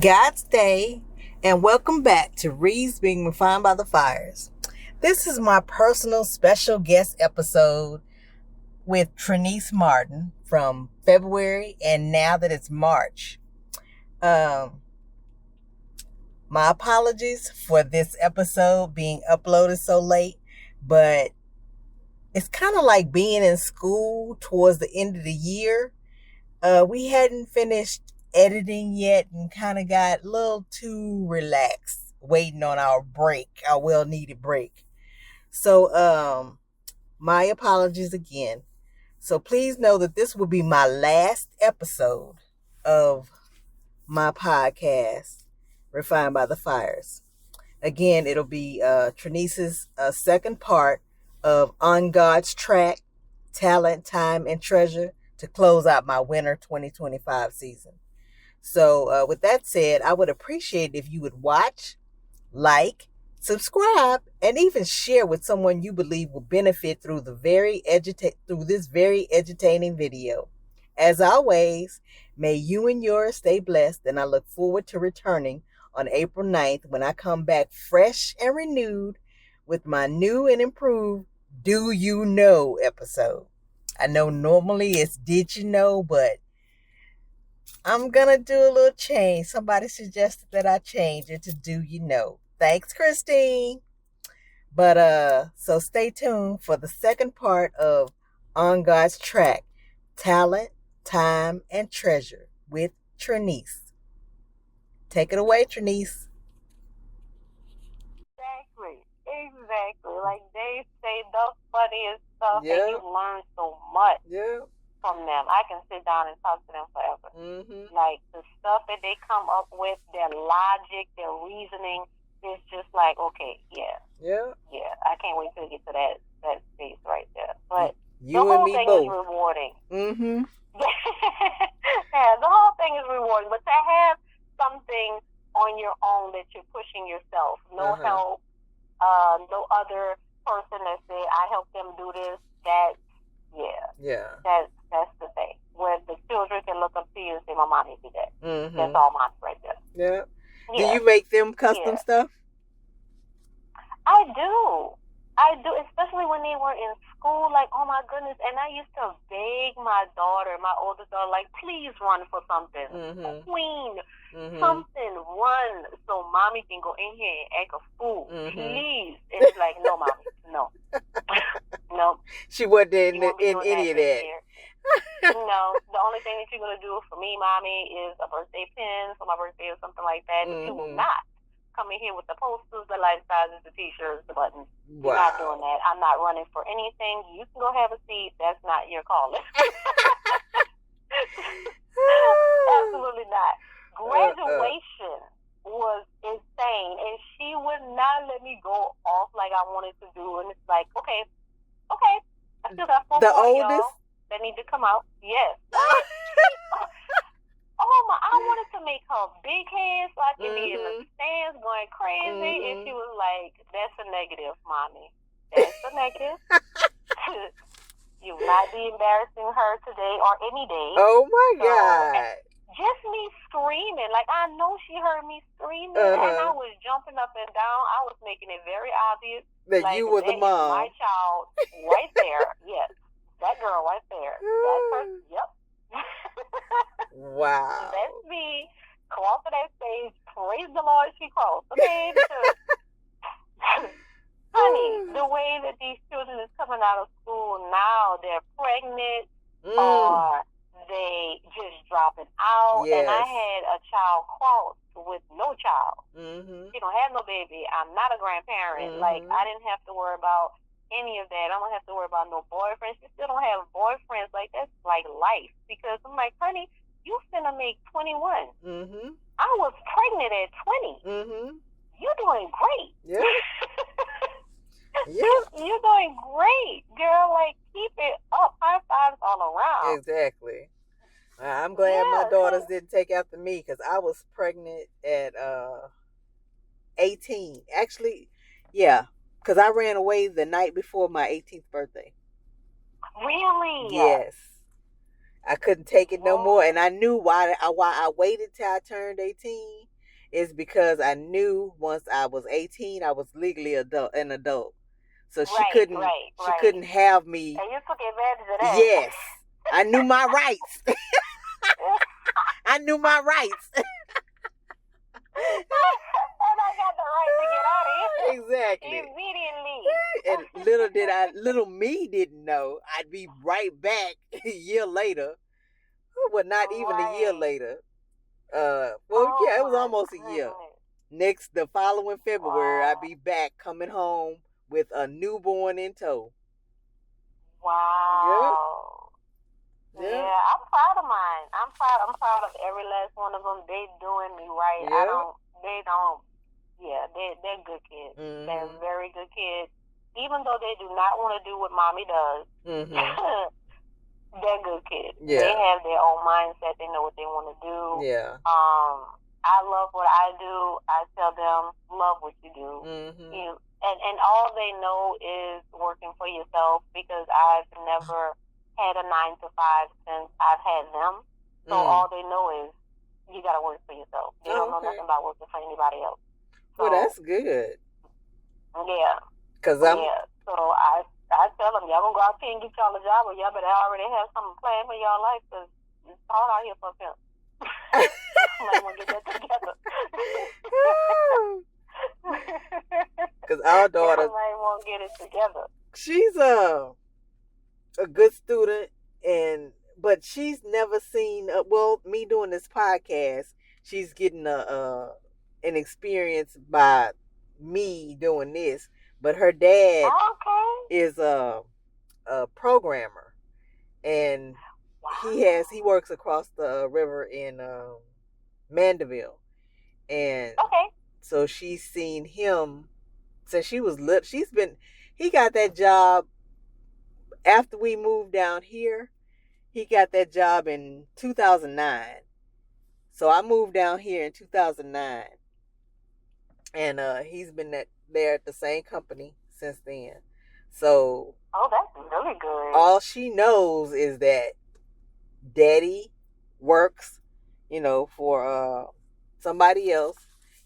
God's Day, and welcome back to Re's Being Refined by the Fires. This is my personal special guest episode with Trenice Martin from February, and now that it's March. My apologies for this episode being uploaded so late, but it's kind of like being in school towards the end of the year. We hadn't finished editing yet and kind of got a little too relaxed waiting on our break, our well-needed break. So my apologies again. So please know that this will be my last episode of my podcast, Refined by the Fires. Again, it'll be Trenice's second part of On God's Track, Talent, Time, and Treasure to close out my winter 2025 season. So with that said, I would appreciate if you would watch, like, subscribe, and even share with someone you believe will benefit through this very edutaining video. As always, may you and yours stay blessed, and I look forward to returning on April 9th when I come back fresh and renewed with my new and improved Do You Know episode. I know normally it's Did You Know, but I'm going to do a little change. Somebody suggested that I change it to Do You Know. Thanks, Christine. But so stay tuned for the second part of On God's Track, Talent, Time, and Treasure with Trenice. Take it away, Trenice. Exactly. Like they say the funniest stuff, and you learn so much from them. I can sit down and talk to them forever. Mm-hmm. Like the stuff that they come up with, their logic, their reasoning is just like, okay, yeah. I can't wait till we get to that space right there. But you the whole and me thing both. is rewarding. Mm-hmm. Yeah, the whole thing is rewarding. But to have something on your own that you're pushing yourself, no help. No other person that say I helped them do this. That's the thing. Where the children can look up to you and say, "My mommy did that." Mm-hmm. That's all mine right there. Yeah. Do you make them custom stuff? I do, especially when they were in school. Like, oh my goodness! And I used to beg my oldest daughter, like, please run for something, Queen. Something, run so mommy can go in here and act a fool. Please. And it's like, no, mommy, no. No. She wasn't in any of that. No, the only thing that you're going to do for me, mommy, is a birthday pin for my birthday or something like that. But you will not come in here with the posters, the life sizes, the t-shirts, the buttons. Wow. You're not doing that. I'm not running for anything. You can go have a seat. That's not your calling. Absolutely not. Graduation was insane, and she would not let me go off like I wanted to do. And it's like, okay, I still got 4 the more oldest y'all that need to come out. Yes. Oh my! I wanted to make her big hands so I can be in the stands going crazy, and she was like, "That's a negative, mommy. That's a negative. You will not be embarrassing her today or any day." Oh my God! Just me screaming. Like, I know she heard me screaming, and I was jumping up and down. I was making it very obvious that like, you were the mom. My child right there. Yes. That girl right there. That person. Yep. Wow. That's me. Cross to that stage. Praise the Lord she crossed. Okay? Because, honey, the way that these children is coming out of school now, they're pregnant or they just dropping out. Yes. And I had a child cross with no child. She don't have no baby. I'm not a grandparent. Like, I didn't have to worry about any of that. I don't have to worry about no boyfriends. She still don't have boyfriends. Like, that's like life. Because I'm like, honey, you finna make 21. I was pregnant at 20. You're doing great. Yeah. You're doing great, girl. Like, keep it up. High fives all around. Exactly. I'm glad my daughters didn't take after me because I was pregnant at 18. Actually, yeah, because I ran away the night before my 18th birthday. Really? Yes. I couldn't take it no more, and I knew why I waited till I turned 18 is because I knew once I was 18, I was legally an adult. So she couldn't have me. And you took advantage of that. Yes, I knew my rights. I knew my rights. And I got the right to get out of here. Exactly. Immediately. And little me didn't know I'd be right back a year later. Well, not even a year later. It was almost a year. The following February, I'd be back coming home with a newborn in tow. Wow. Yeah, I'm proud of mine. I'm proud of every last one of them. They doing me right. They're good kids. Mm-hmm. They're very good kids. Even though they do not want to do what mommy does, they're good kids. Yeah. They have their own mindset. They know what they want to do. Yeah. I love what I do. I tell them, love what you do. Mm-hmm. And all they know is working for yourself, because I've never had a 9 to 5 since I've had them. So all they know is you got to work for yourself. They don't know nothing about working for anybody else. So, well, that's good. Yeah. So I tell them, y'all gonna go out here and get y'all a job, or y'all better already have something planned for y'all life, because it's hard out here for them. Somebody wanna get that together. Because our daughter, somebody won't get it together. She's a good student, but she's never seen me doing this podcast. She's getting an experience by me doing this. But her dad is a programmer, and he works across the river in Mandeville, and so she's seen him since she was little. He got that job after we moved down here. He got that job in 2009. So I moved down here in 2009, and he's been there at the same company since then. So that's really good. All she knows is that daddy works, for somebody else.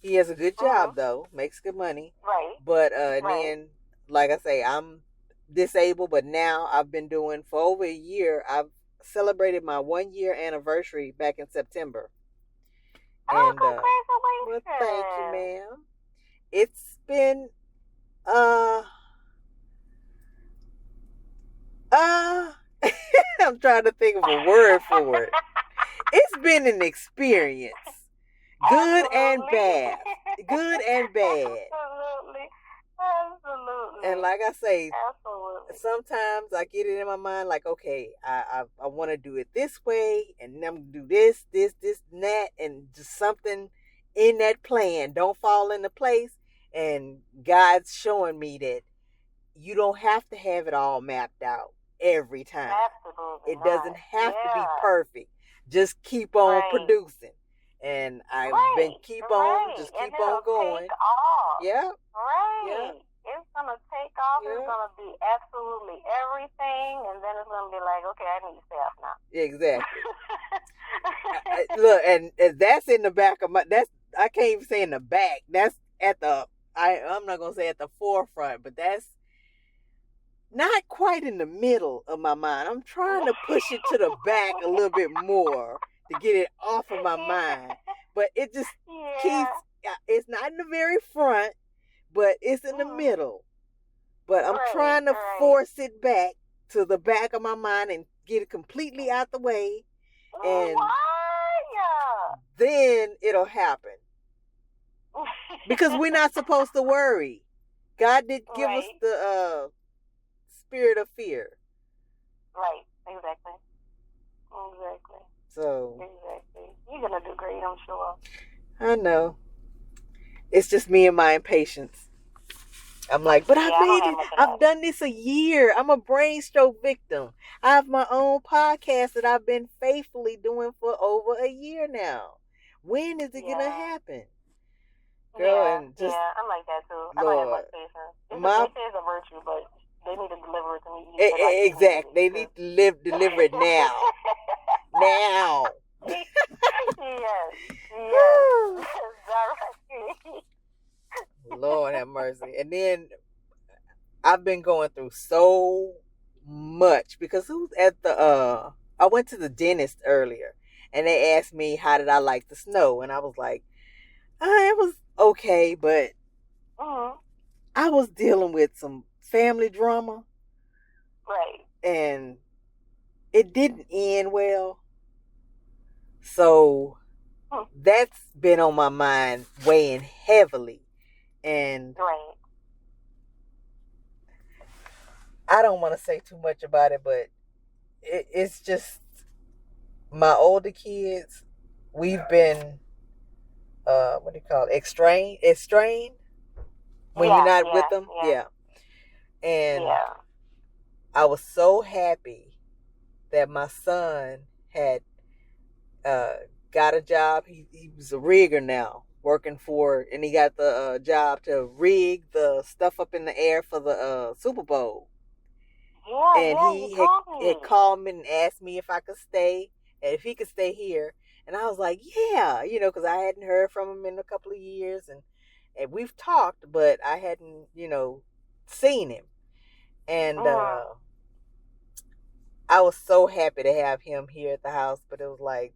He has a good job though, makes good money. Right. But then, like I say, I'm disabled, but now I've been doing for over a year. I've celebrated my 1-year anniversary back in September. And congratulations. Well, thank you, ma'am. It's been I'm trying to think of a word for it. It's been an experience. Good and bad. Good and bad. Absolutely. And like I say, sometimes I get it in my mind like, okay, I want to do it this way, and I'm going to do this, and that, and just something in that plan don't fall into place. And God's showing me that you don't have to have it all mapped out every time. Absolutely. It doesn't have to be perfect. Just keep on producing. And I've been keep on going. Take off. Yeah. Right. Yeah. It's gonna take off. Yeah. It's gonna be absolutely everything, and then it's gonna be like, okay, I need to stay up now. Exactly. Look, and that's in the back of my. I can't even say in the back. That's at the. I'm not gonna say at the forefront, but that's not quite in the middle of my mind. I'm trying to push it to the back a little bit more to get it off of my mind. But it just keeps, it's not in the very front, but it's in the middle. But I'm trying to force it back to the back of my mind and get it completely out the way. And then it'll happen. Because we're not supposed to worry. God didn't give us the spirit of fear. Right, exactly. So. Exactly. You're going to do great, I'm sure. I know. It's just me and my impatience. I'm like, but I've made it. I've done this a year. I'm a brain stroke victim. I have my own podcast that I've been faithfully doing for over a year now. When is it going to happen? Girl, and just, I'm like that too. I don't have much patience. They say it's a virtue, but they need to deliver it to me. Exactly. They need to deliver it now. now. Yes. Directly. Lord have mercy. And then I've been going through so much because I went to the dentist earlier and they asked me how did I like the snow, and I was like, it was okay, but I was dealing with some family drama. Right. And it didn't end well. So that's been on my mind, weighing heavily. And right. I don't want to say too much about it, but it's just my older kids, we've been what do you call it? Estranged when you're not with them. Yeah. And I was so happy that my son had got a job. He was a rigger now, working for, and he got the job to rig the stuff up in the air for the Super Bowl. Yeah, and he had called me and asked me if I could stay and if he could stay here. And I was like, yeah, because I hadn't heard from him in a couple of years, and we've talked, but I hadn't, seen him. And I was so happy to have him here at the house, but it was like,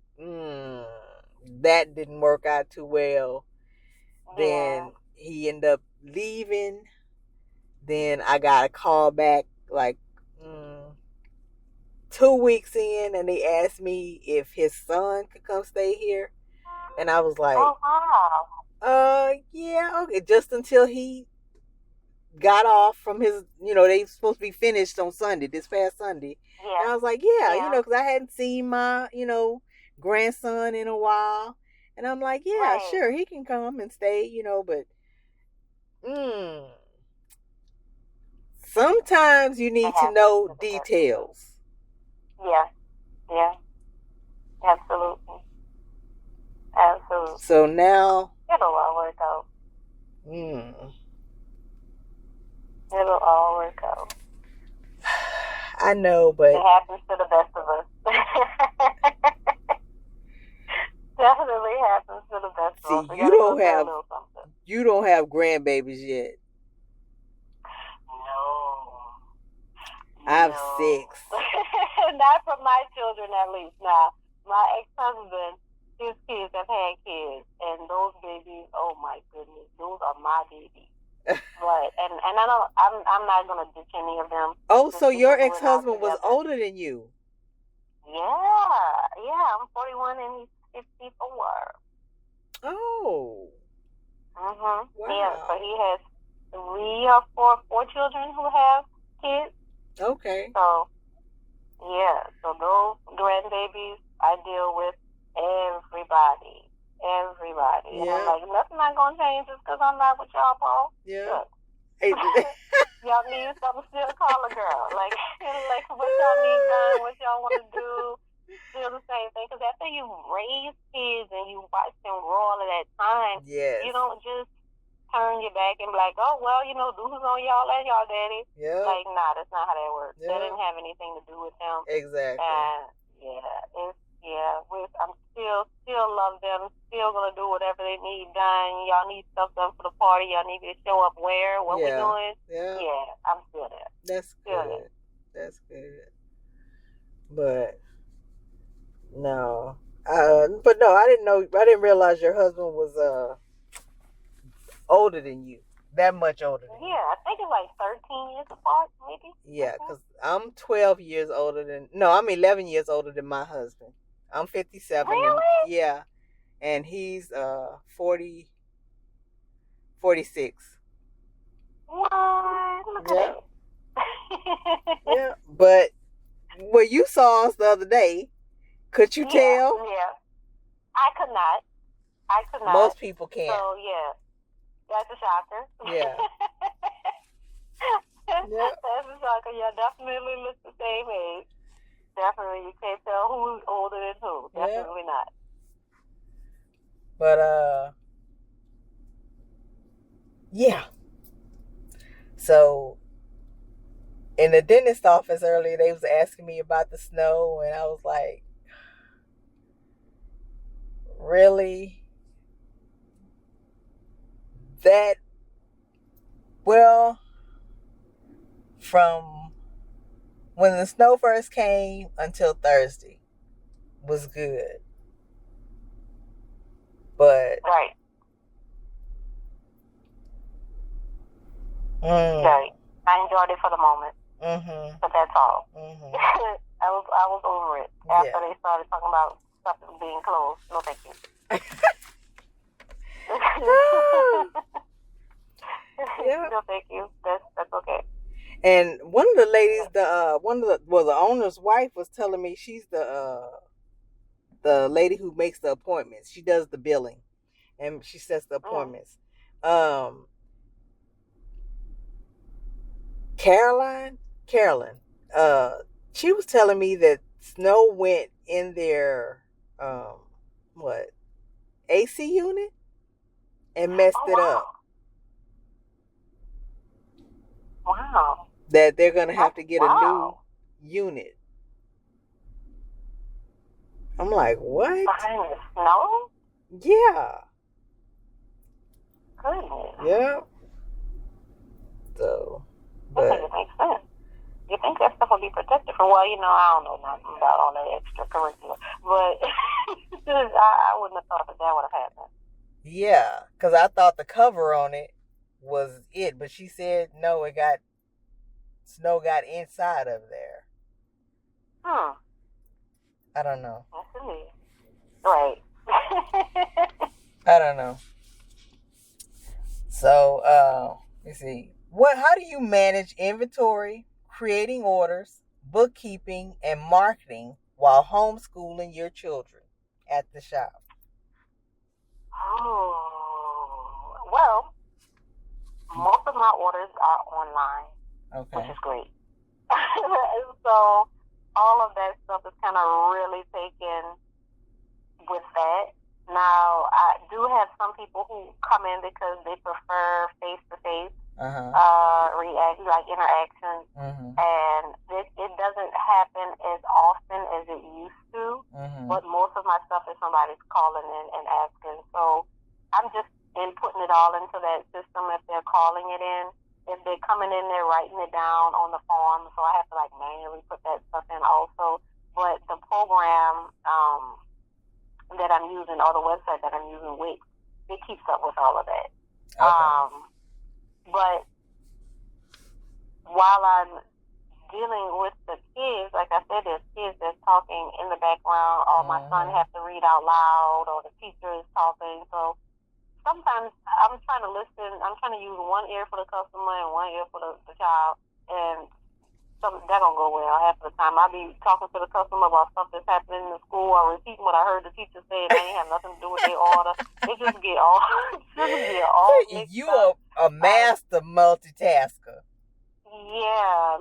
that didn't work out too well. Then he ended up leaving. Then I got a call back like 2 weeks in, and they asked me if his son could come stay here. And I was like, yeah, okay. Just until he got off from his, they supposed to be finished on Sunday, this past Sunday. Yeah. And I was like, yeah. Because I hadn't seen my, grandson in a while. And I'm like, yeah, sure, he can come and stay, but sometimes you need to know details. Yeah. Absolutely. So now it'll all work out. It'll all work out. I know, but it happens to the best of us. Definitely happens to the best of us. You don't have grandbabies yet. No. I have 6. Not from my children, at least. Now, my ex-husband, his kids have had kids, and those babies, oh my goodness, those are my babies. But and I'm not gonna ditch any of them. Oh, so your ex-husband was older than you? Yeah. I'm 41 and he's 54. Oh. Wow. Yeah. So he has 3 or 4 children who have kids. Okay. So those grandbabies, I deal with everybody. Yeah. And I'm like, nothing not gonna change just because I'm not with y'all, Paul. Yeah. Y'all need something, still call a girl. Like what y'all need done, what y'all want to do, still the same thing. Because after you raise kids and you watch them grow all of that time, you don't just turn your back and be like, oh, well, dudes on y'all and y'all daddy. Yeah. Like, nah, that's not how that works. Yeah. That didn't have anything to do with them. Exactly. And I'm still love them, still gonna do whatever they need done. Y'all need stuff done for the party, y'all need to show up where, what we doing. Yeah, I'm still there. That's good. That's good. But no. I didn't realize your husband was older than you. That much older than you. Yeah, I think it's like 13 years apart, maybe. Yeah, because I'm 12 years older than... No, I'm 11 years older than my husband. I'm 57. Really? And he's 46. What? Look at that. Yeah, but you saw us the other day. Could you tell? Yeah. I could not. Most people can't. So, yeah. That's a shocker. Yeah. That's a shocker. Yeah, definitely look the same age. Definitely, you can't tell who's older than who. Definitely not. But, yeah. So, in the dentist office earlier, they was asking me about the snow, and I was like, really. That, well, from when the snow first came until Thursday was good. But right. Right. I enjoyed it for the moment. But that's all. I was over it after they started talking about stuff being closed. No, thank you. No, thank you. That's okay. And one of the ladies, the owner's wife was telling me she's the lady who makes the appointments. She does the billing, and she sets the appointments. Carolyn, she was telling me that snow went in their AC unit and messed it up. Wow. That they're gonna have to get a new unit. I'm like, what? Behind the snow? Yeah. Goodness. Yeah. So, but I think it makes sense. You think that stuff will be protected from? Well, I don't know nothing about all that extracurricular, but I wouldn't have thought that would have happened. Yeah, because I thought the cover on it was it, but she said no, snow got inside of there. I don't know. Right. I don't know. So, let's see. How do you manage inventory, creating orders, bookkeeping, and marketing while homeschooling your children at the shop? Well, most of my orders are online, which is great. So all of that stuff is kind of really taken with that. Now, I do have some people who come in because they prefer face-to-face interactions, and it doesn't happen as often as it used to, but most of my stuff is somebody's calling in and asking. So I'm just putting it all into that system if they're calling it in. If they're coming in there writing it down on the form, so I have to manually put that stuff in also. But the program that I'm using, or the website that I'm using, Wix, it keeps up with all of that. Okay. But while I'm dealing with the kids, like I said, there's kids that's talking in the background, or my son has to read out loud, or the teacher is talking. So sometimes I'm trying to listen. I'm trying to use one ear for the customer and one ear for the child, and that don't go well half the time. I be talking to the customer about stuff that's happening in the school, or repeating what I heard the teacher say, and they ain't have nothing to do with their order. It just get all mixed you up. A master multitasker. Yeah,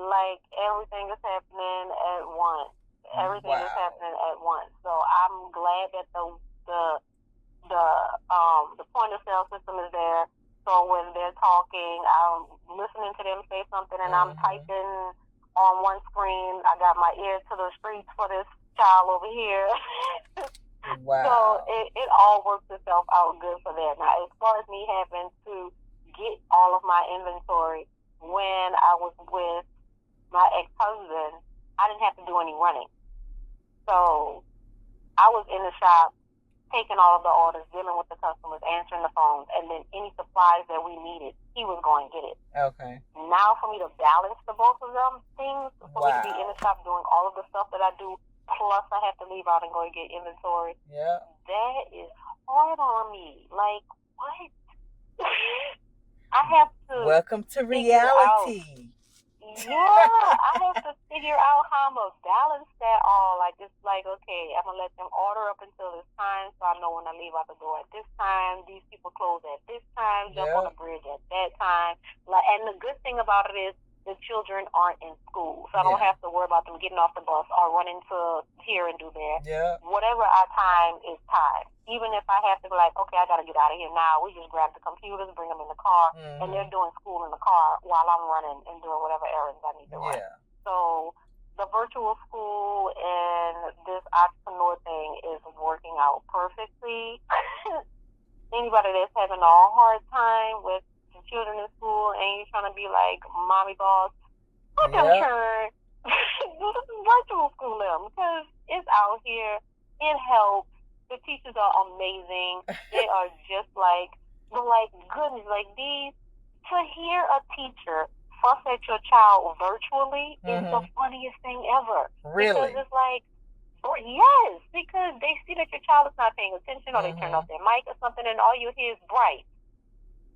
everything is happening at once. Everything is happening at once. So I'm glad that the point of sale system is there. So when they're talking, I'm listening to them say something, and I'm typing on one screen. I got my ear to the streets for this child over here. So it all works itself out good for that. Now, as far as me having to get all of my inventory, when I was with my ex-husband, I didn't have to do any running. So I was in the shop, taking all of the orders, dealing with the customers, answering the phones, and then any supplies that we needed, he was going to get it. Okay. Now for me to balance the both of them things, for me to be in the shop doing all of the stuff that I do, plus I have to leave out and go and get inventory. Yeah. That is hard on me. What? I have to. Welcome to reality. I have to figure out how I'm going to balance that all. Okay, I'm going to let them order up until this time, so I know when I leave out the door at this time, these people close at this time, jump on the bridge at that time. And the good thing about it is the children aren't in school, so I don't have to worry about them getting off the bus or running to here and do there. Yeah. Whatever our time is time. Even if I have to be okay, I got to get out of here now, we just grab the computers, bring them in the car, and they're doing school in the car while I'm running and doing whatever errands I need to run. So the virtual school and this entrepreneur thing is working out perfectly. Anybody that's having a hard time with children in school and you're trying to be like mommy boss, let them turn do this virtual school them, because it's out here. It helps. The teachers are amazing. They are just like goodness, like these. To hear a teacher fuss at your child virtually is the funniest thing ever. Really? Because it's like, yes, because they see that your child is not paying attention, or they turn off their mic or something, and all you hear is bright.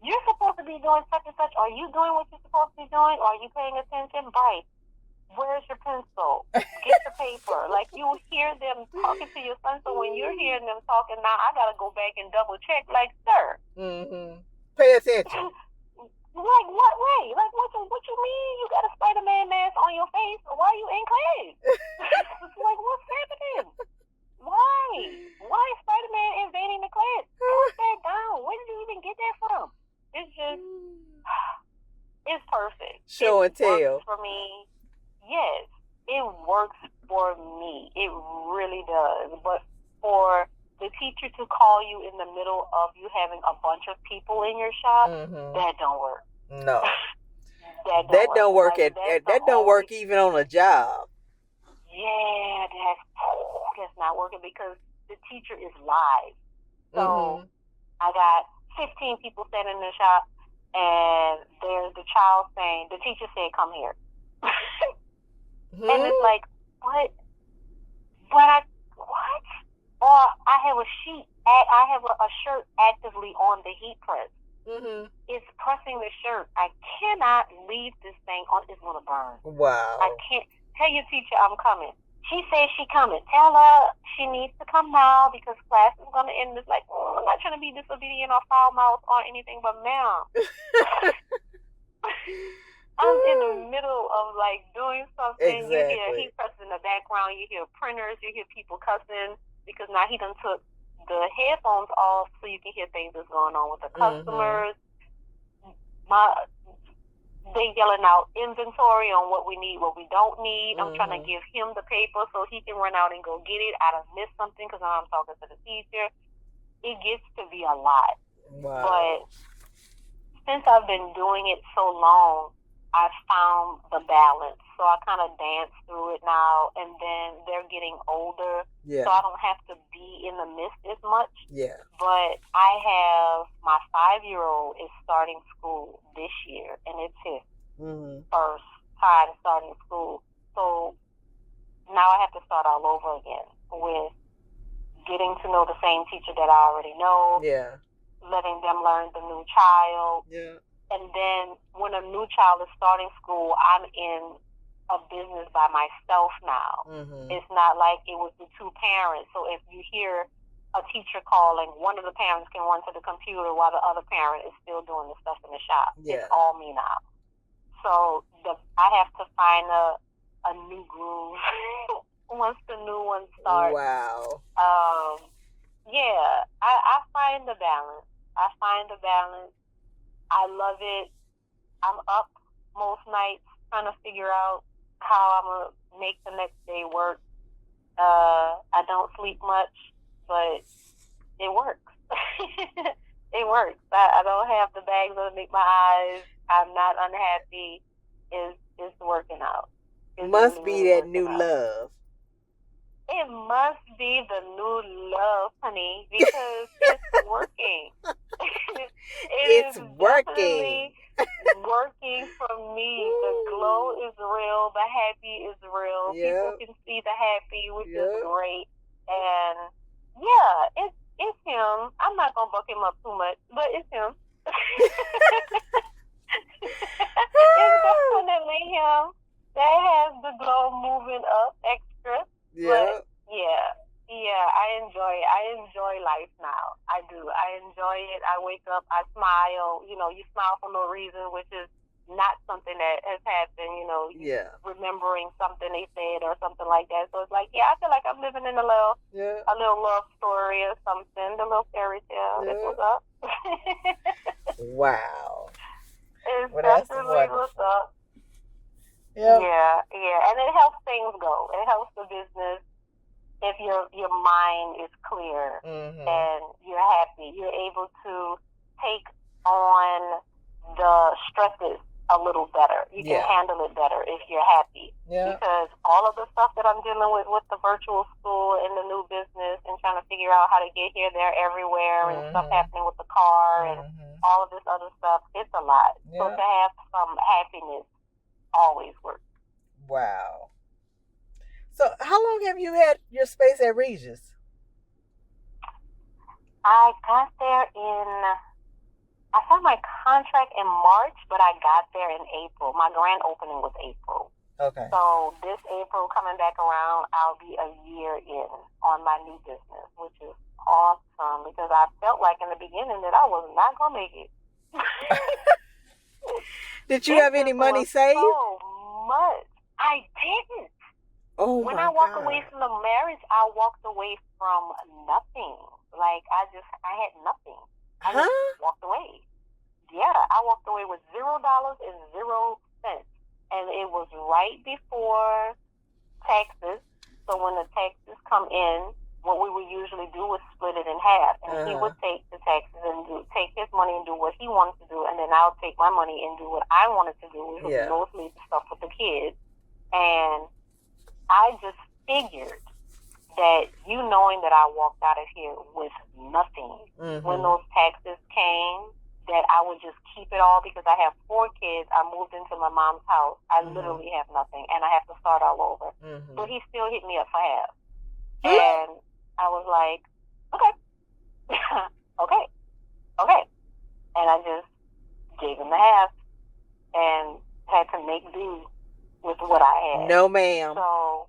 You're supposed to be doing such and such. Are you doing what you're supposed to be doing? Are you paying attention? Bright. Where's your pencil? Get the paper. Like, you hear them talking to your son, so when you're hearing them talking, now I gotta go back and double check. Like, sir. Pay attention. Like, what way? Like, what you mean? You got a Spider-Man mask on your face? Why are you in class? Like, what's happening? Why? Why is Spider-Man invading the class? Put that down. Where did you even get that from? It's just, it's perfect. Show and tell. Works for me. Yes, it works for me. It really does. But for the teacher to call you in the middle of you having a bunch of people in your shop, that don't work. No. that don't work that don't work even on a job. Yeah, that's not working, because the teacher is live. So I got 15 people standing in the shop, and there's the child saying, the teacher said, come here. And it's like, what? What? Or I have a sheet, I have a shirt actively on the heat press. It's pressing the shirt. I cannot leave this thing on. It's going to burn. Wow. I can't. Tell your teacher I'm coming. She says she coming. Tell her she needs to come now because class is going to end. It's like, I'm not trying to be disobedient or foul mouth or anything, but ma'am. I'm in the middle of like doing something. Exactly. You hear heat presses in the background. You hear printers. You hear people cussing, because now he done took the headphones off so you can hear things that's going on with the customers. They yelling out inventory on what we need, what we don't need. I'm trying to give him the paper so he can run out and go get it. I done missed something because now I'm talking to the teacher. It gets to be a lot. Wow. But since I've been doing it so long, I've found the balance. So I kind of dance through it now, and then they're getting older, so I don't have to be in the midst as much. Yeah. But I have, my 5-year-old is starting school this year, and it's his first time starting school. So now I have to start all over again with getting to know the same teacher that I already know. Yeah. Letting them learn the new child. Yeah. And then when a new child is starting school, I'm in a business by myself now. It's not like it was the two parents. So if you hear a teacher calling, one of the parents can run to the computer while the other parent is still doing the stuff in the shop. Yeah. It's all me now. So I have to find a new groove once the new one starts. Wow. Yeah, I find the balance. I love it. I'm up most nights trying to figure out how I'm going to make the next day work. I don't sleep much, but it works. It works. I don't have the bags underneath my eyes. I'm not unhappy. It's working out. It must be that new love. It must be the new love, honey, because it's working. It's working. Working for me. The glow is real. The happy is real. People can see the happy, which is great. And yeah, it's him. I'm not gonna buck him up too much, but it's him. It's definitely him that has the glow moving up extra. But yeah, I enjoy it. I enjoy life now. I do. I enjoy it. I wake up, I smile. You know, you smile for no reason, which is not something that has happened, you know, remembering something they said or something like that. So it's like, I feel like I'm living in a little love story or something, a little fairy tale. This was up. Wow. It's definitely what's up. Yep. Yeah, and it helps things go. It helps the business if your mind is clear and you're happy. You're able to take on the stresses a little better. You can handle it better if you're happy. Yeah. Because all of the stuff that I'm dealing with the virtual school and the new business and trying to figure out how to get here, there, everywhere, and stuff happening with the car and all of this other stuff, it's a lot. So to have some happiness always works. Wow. So how long have you had your space at Regis? I got there I signed my contract in March, but I got there in April. My grand opening was April. Okay. So this April coming back around, I'll be a year in on my new business, which is awesome because I felt like in the beginning that I was not going to make it. Did you have any money saved? So much. I didn't. Oh, when I walked away from the marriage, I walked away from nothing. Like I had nothing. I just walked away. Yeah, I walked away with $0 and 0 cents. And it was right before taxes. So when the taxes come in, what we would usually do was split it in half. And he would take the taxes and take his money and do what he wanted to do. And then I'll take my money and do what I wanted to do, which was mostly the stuff with the kids. And I just figured that knowing that I walked out of here with nothing, when those taxes came, that I would just keep it all because I have 4 kids. I moved into my mom's house. I literally have nothing, and I have to start all over. So he still hit me up for half. And I was like, okay. Okay. And I just gave him the half and had to make do with what I had. No, ma'am. So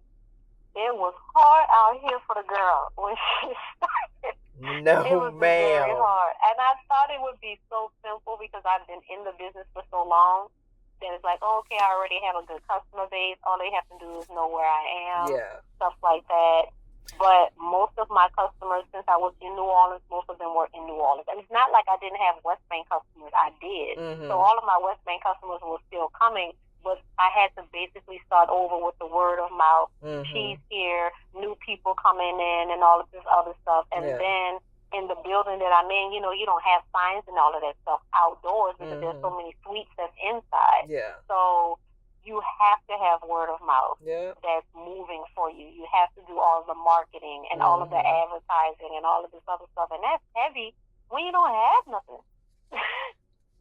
it was hard out here for the girl when she started. No, it was ma'am. Very hard. And I thought it would be so simple because I've been in the business for so long that it's like, oh, okay, I already have a good customer base. All they have to do is know where I am. Stuff like that. But most of my customers, since I was in New Orleans, most of them were in New Orleans. And it's not like I didn't have West Bank customers. I did. So all of my West Bank customers were still coming. But I had to basically start over with the word of mouth. She's here, new people coming in, and all of this other stuff. And then in the building that I'm in, you don't have signs and all of that stuff outdoors because there's so many suites that's inside. So you have to have word of mouth that's moving for you. You have to do all the marketing and all of the advertising and all of this other stuff. And that's heavy when you don't have nothing.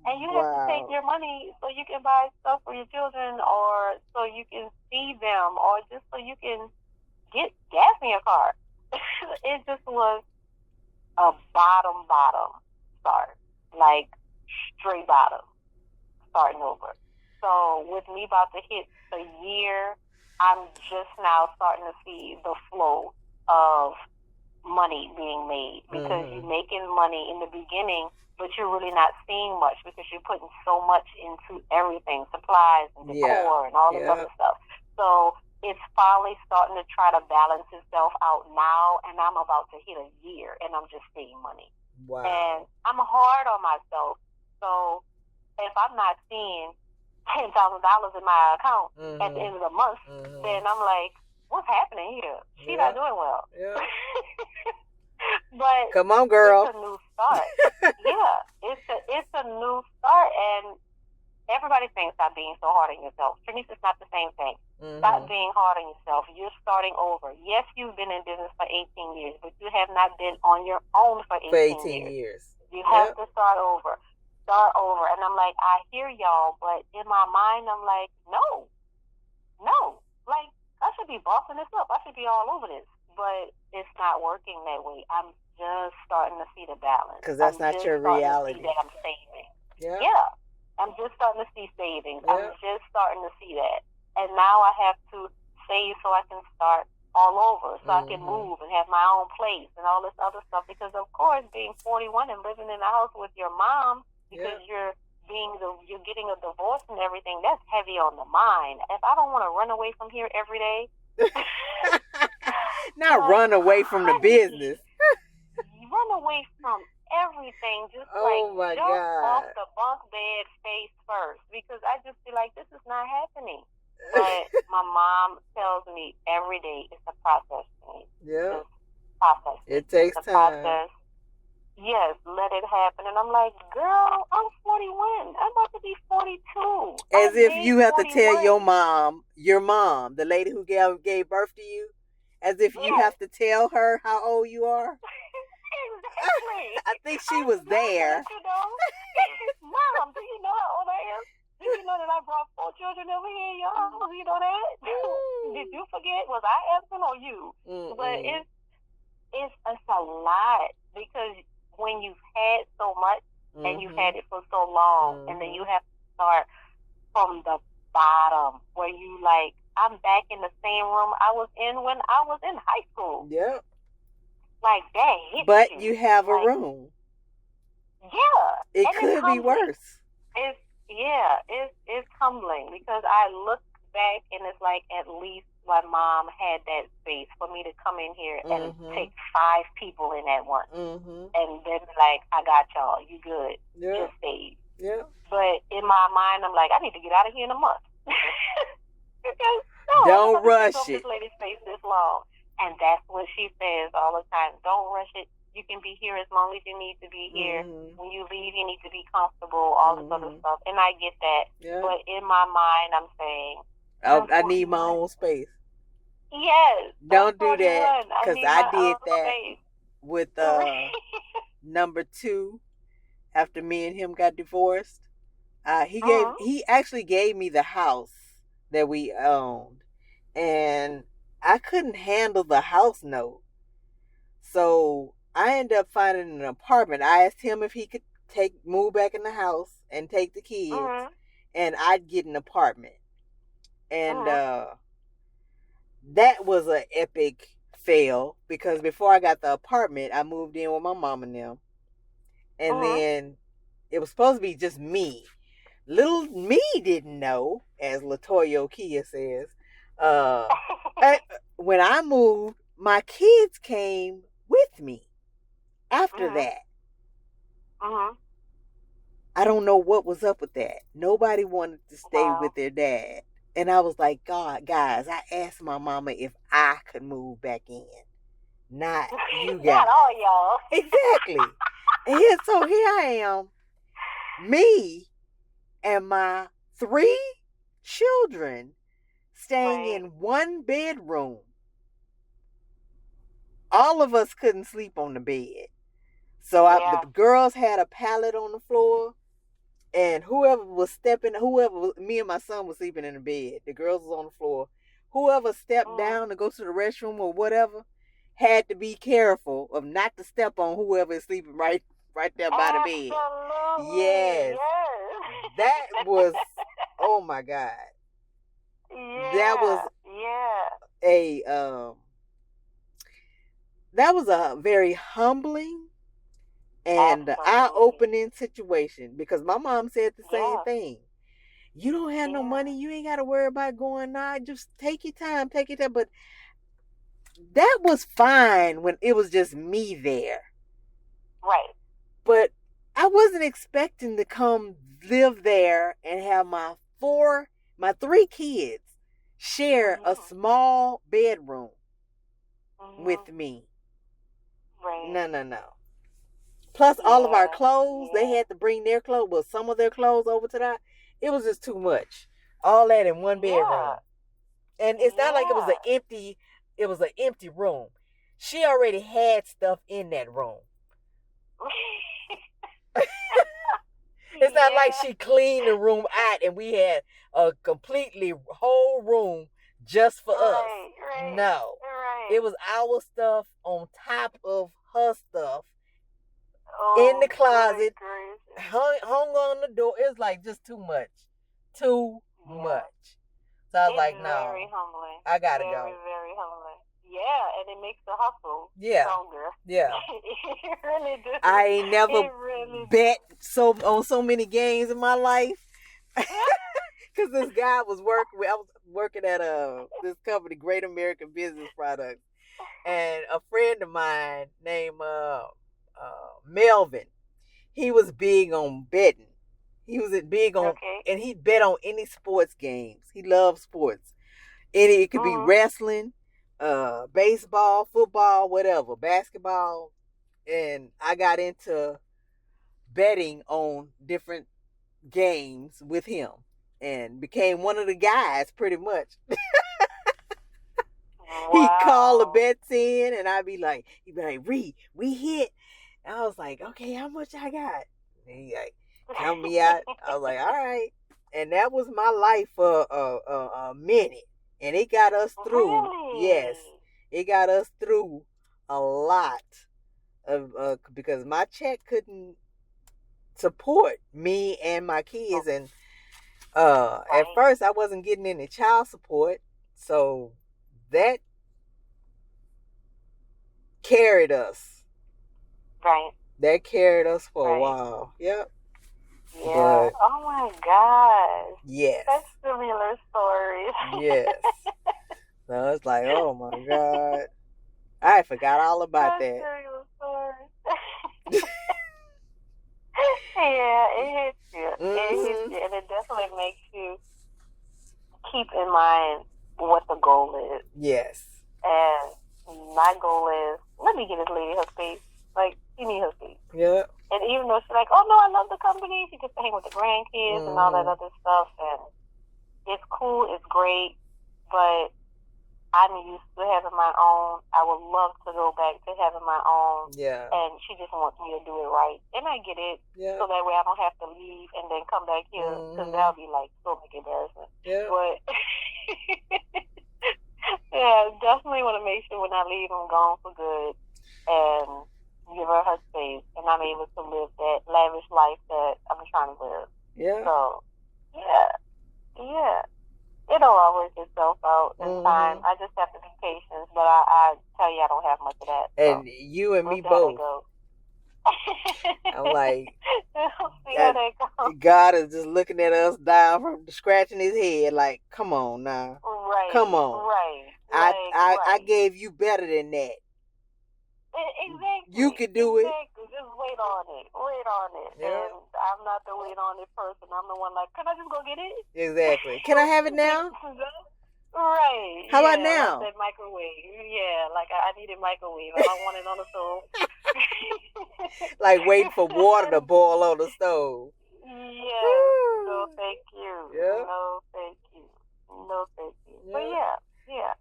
And you have to take your money so you can buy stuff for your children or so you can feed them or just so you can get gas in your car. It just was a bottom start. Like straight bottom. Starting over. So with me about to hit a year, I'm just now starting to see the flow of money being made because you're making money in the beginning, but you're really not seeing much because you're putting so much into everything, supplies and decor and all this other stuff. So it's finally starting to try to balance itself out now, and I'm about to hit a year, and I'm just seeing money. And I'm hard on myself. So if I'm not seeing $10,000 in my account at the end of the month, then I'm like, what's happening here? She's not doing well. But come on, girl. It's a new start. It's a new start, and everybody thinks stop being so hard on yourself. Trenice, it's not the same thing. Stop being hard on yourself. You're starting over. Yes, you've been in business for 18 years, but you have not been on your own for 18 years. You have to start over. And I'm like, I hear y'all, but in my mind, I'm like, no. Like, I should be bossing this up. I should be all over this. But it's not working that way. I'm just starting to see the balance. Because that's not your reality. That I'm saving. I'm just starting to see savings. I'm just starting to see that. And now I have to save so I can start all over, so I can move and have my own place and all this other stuff. Because, of course, being 41 and living in a house with your mom, because you're getting a divorce and everything, that's heavy on the mind. If I don't want to run away from here every day, not run away from the business. Run away from everything. Just jump off the bunk bed face first, because I just feel like this is not happening. But my mom tells me every day it's a process. Yeah. It's process. It takes it's a time. Process. Yes, let it happen. And I'm like, girl, I'm 41. I'm about to be 42. As if you have 41. to tell your mom, the lady who gave birth to you, as if you have to tell her how old you are. Exactly. I think she was there. You know, Mom, do you know how old I am? Do you know that I brought 4 children over here, y'all? Do you know that? Did you forget? Was I absent or you? But it's a lot, because when you've had so much and you've had it for so long, and then you have to start from the bottom, where you like, I'm back in the same room I was in when I was in high school. Yep. Like that hits but you. You have a room. Yeah. It could be worse. It's humbling, because I look back and it's like, at least my mom had that space for me to come in here and take 5 people in at once. And then like, I got y'all, you good. Just stay. Yeah. But in my mind, I'm like, I need to get out of here in a month. Because don't rush it. This lady's face this long. And that's what she says all the time. Don't rush it. You can be here as long as you need to be here. When you leave, you need to be comfortable, all this other stuff. And I get that. Yeah. But in my mind, I'm saying, I need my own space. Yes. Don't do that, because I did that with number 2 after me and him got divorced. He actually gave me the house that we owned, and I couldn't handle the house note. So I ended up finding an apartment. I asked him if he could move back in the house and take the kids, and I'd get an apartment. And that was an epic fail, because before I got the apartment, I moved in with my mom and them. And then it was supposed to be just me. Little me didn't know, as LaToya Kia says, when I moved, my kids came with me after that. I don't know what was up with that. Nobody wanted to stay with their dad. And I was like, God, guys, I asked my mama if I could move back in. Not you guys. Not all y'all. Exactly. And so here I am, me and my 3 children staying in one bedroom. All of us couldn't sleep on the bed. So the girls had a pallet on the floor, and me and my son was sleeping in the bed. The girls was on the floor. Whoever stepped down to go to the restroom or whatever had to be careful of not to step on whoever is sleeping right there by the bed. Yes. That was, oh my God. That was a very humbling and eye-opening situation, because my mom said the same thing. You don't have no money. You ain't got to worry about going now. Just take your time. But that was fine when it was just me there. Right. But I wasn't expecting to come live there and have my 3 kids share a small bedroom with me. Right. No. Plus all of our clothes, they had to bring their clothes, well, some of their clothes over to that. It was just too much. All that in one bedroom. And it's not like it was an empty room. She already had stuff in that room. It's not like she cleaned the room out and we had a completely whole room just for us. Right. No. Right. It was our stuff on top of her stuff in the closet, hung on the door. It was like just too much. Too much. So I was like, no. Very humbling. I gotta go. Very humbling. Yeah, and it makes the hustle stronger. Yeah. It really does. I ain't never bet on so many games in my life. Because this guy was working with, I was working at this company, Great American Business Products. And a friend of mine named Melvin, he was big on betting. He was big on, Okay. and he bet on any sports games. He loves sports. It could be wrestling, baseball, football, whatever, basketball. And I got into betting on different games with him and became one of the guys pretty much. Wow. He'd call the bets in and he'd be like, we hit. And I was like, okay, how much I got? And he like, count me out. I was like, all right. And that was my life for a minute. And it got us through. Really? Yes. It got us through a lot of because my check couldn't support me and my kids. And at first I wasn't getting any child support. So that carried us. Right. That carried us for a while. Yep. Yeah. But, oh my gosh. Yes. That's similar stories. Yes. So it's like, oh my God. I forgot all about that. Similar stories. Yeah, it hits you. Mm-hmm. It hits you, and it definitely makes you keep in mind what the goal is. Yes. And my goal is, let me get this lady her space. Like, she needs her space. Yeah. And even though she's like, oh no, I love the company, she gets to hang with the grandkids and all that other stuff, and it's cool, it's great, but I'm used to having my own. I would love to go back to having my own. Yeah. And she just wants me to do it right. And I get it. Yeah. So that way I don't have to leave and then come back here, because that'll be like so much embarrassment. Yeah. But yeah, definitely want to make sure when I leave, I'm gone for good and give her space, and I'm able to live that lavish life that I'm trying to live. Yeah. So, yeah. It'll always itself out in time. I just have to be patient, but I tell you, I don't have much of that. And so, you and me both. I'm like, God is just looking at us down from scratching his head, like, come on now. Right. Come on. Right. I gave you better than that. Exactly. You could do it. Just wait on it. Yeah. And I'm not the wait on it person. I'm the one like, can I just go get it? Exactly. Can I have it now? Right. How about now? Like that microwave. Yeah, like I need a microwave. I don't want it on the stove. Like waiting for water to boil on the stove. Yeah. No, thank you. Yeah. No, thank you. Yeah. But yeah.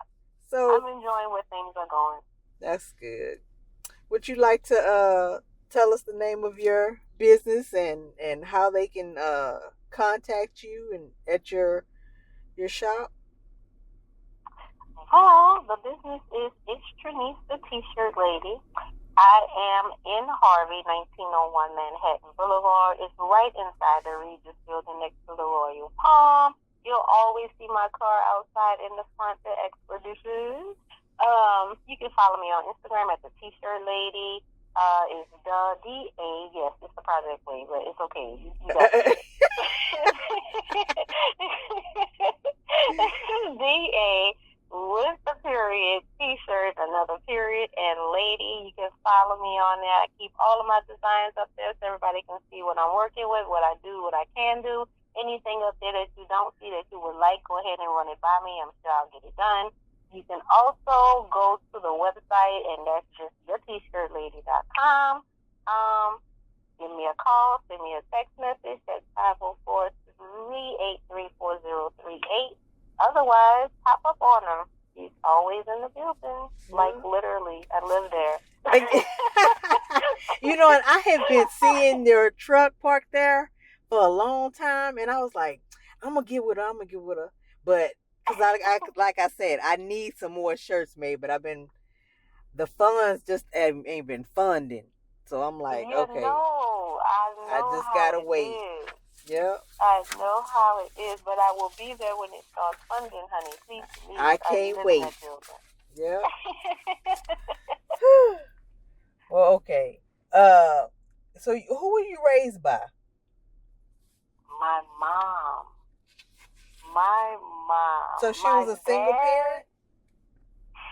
So I'm enjoying where things are going. That's good. Would you like to tell us the name of your business and how they can contact you and at your shop? Hello, the business is It's Trenice, the T-shirt lady. I am in Harvey, 1901 Manhattan Boulevard. It's right inside the Regis building next to the Royal Palm. You'll always see my car outside in the front, the Expedition. You can follow me on Instagram at the T-shirt lady. It's the D-A. Yes, it's the Project Way, but it's okay. You got it. D-A with the period, T-shirt, another period, and lady. You can follow me on there. I keep all of my designs up there so everybody can see what I'm working with, what I do, what I can do. Anything up there that you don't see that you would like, go ahead and run it by me. I'm sure I'll get it done. You can also go to the website, and that's just thetshirtlady.com. Give me a call, send me a text message at 504-383-4038. Otherwise, pop up on him. He's always in the building. Like, literally, I live there. You know what? I have been seeing your truck parked there for a long time, and I was like, I'm going to get with her. But because I like I said, I need some more shirts made, but the funds just ain't been funding. So I'm like, okay. I just gotta wait. Yep. I know how it is, but I will be there when it starts funding, honey. Please. I can't wait. Yep. Well, okay. So who were you raised by? My mom. So she was a single parent?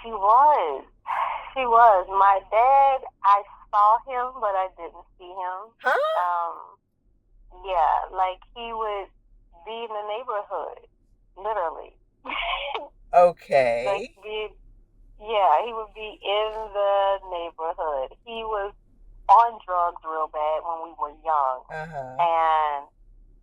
She was. My dad, I saw him, but I didn't see him. Huh? Yeah, like, he would be in the neighborhood, literally. Okay. Like, he would be in the neighborhood. He was on drugs real bad when we were young. And,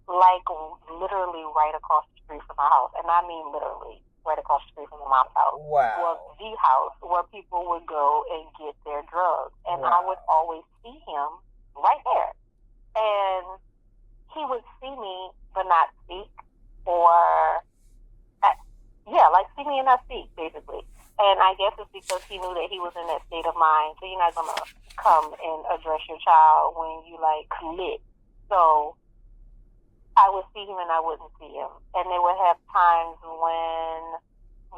like, literally right across the street from my house. And I mean literally right across the street from my mom's house. Wow. Was the house where people would go and get their drugs. And I would always see him right there. And he would see me but not speak, or like see me and not speak, basically. And I guess it's because he knew that he was in that state of mind. So you're not gonna come and address your child when you like lit. So I would see him and I wouldn't see him. And they would have times when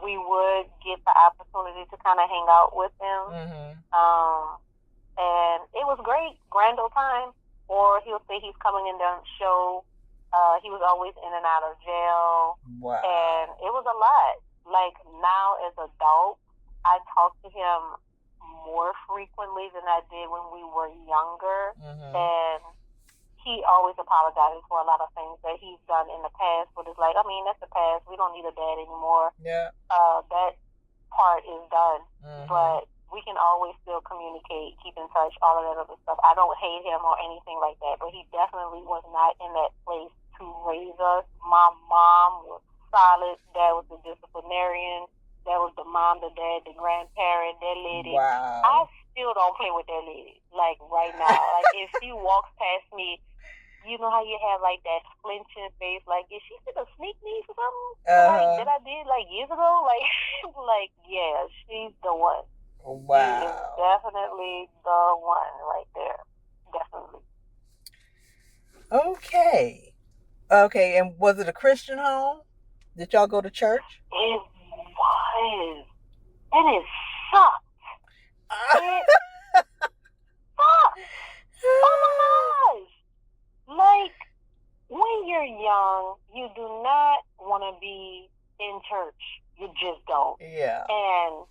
we would get the opportunity to kind of hang out with him. And it was great, grand old time. Or he'll say he's coming in to show. He was always in and out of jail. Wow. And it was a lot. Like, now as adults, I talk to him more frequently than I did when we were younger. And he always apologizes for a lot of things that he's done in the past. But it's like, I mean, that's the past. We don't need a dad anymore. Yeah. That part is done. But we can always still communicate, keep in touch, all of that other stuff. I don't hate him or anything like that, but he definitely was not in that place to raise us. My mom was solid. Dad was the disciplinarian. That was the mom, the dad, the grandparent, that lady. Wow. I still don't play with that lady, like, right now. Like, if she walks past me, you know how you have, like, that flinching face, like, is she gonna sneak me for something? Like, that I did, like, years ago? Like, like, yeah, she's the one. Wow. She is definitely the one right there. Definitely. Okay, and was it a Christian home? Did y'all go to church? It was. And it sucked. It sucked. Oh my gosh. Like, when you're young, you do not want to be in church. You just don't. Yeah. And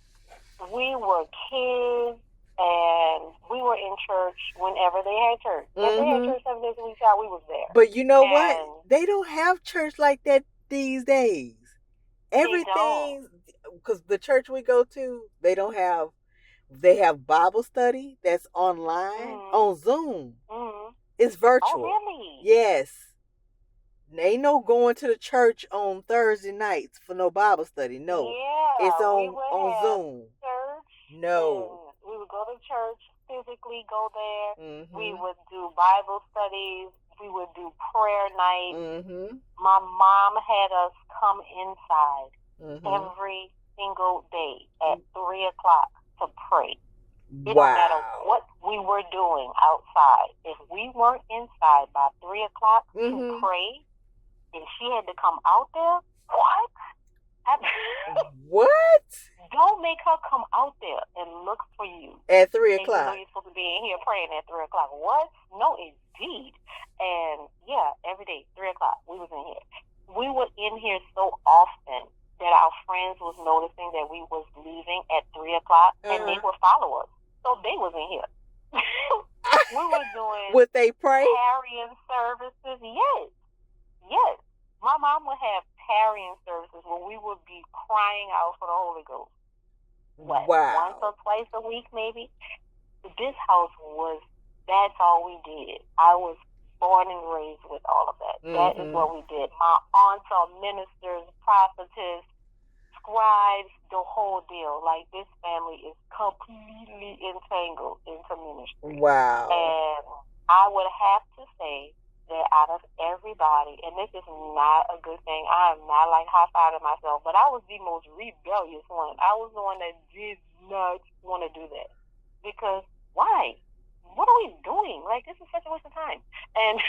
we were kids, and we were in church whenever they had church. If they had church 7 days a week, we was there. But you know what? They don't have church like that these days. Everything, because the church we go to, they have Bible study that's online on Zoom. It's virtual. Oh, really? Yes. Ain't no going to the church on Thursday nights for no Bible study. No. Yeah. It's on Zoom. Church. No. We would go to church, physically go there. We would do Bible studies. We would do prayer night. My mom had us come inside every single day at 3 o'clock to pray. It don't matter what we were doing outside. If we weren't inside by 3 o'clock to pray, and she had to come out there, what? What? Don't make her come out there and look for you. At 3 o'clock. And you know you're supposed to be in here praying at 3 o'clock. What? No, indeed. And yeah, every day, 3 o'clock, we was in here. We were in here so often that our friends was noticing that we was leaving at 3 o'clock, and they would follow us. So they was in here. We were doing... Would they pray? Carrying services. Yes. My mom would have tarrying services where we would be crying out for the Holy Ghost. What? Wow. Once or twice a week, maybe? This house that's all we did. I was born and raised with all of that. That is what we did. My aunts are ministers, prophetess, scribes, the whole deal. Like, this family is completely entangled into ministry. Wow. And I would have to say that out of everybody, and this is not a good thing, I am not like high-fiving myself, but I was the most rebellious one. I was the one that did not want to do that. Because, why? What are we doing? Like, this is such a waste of time. And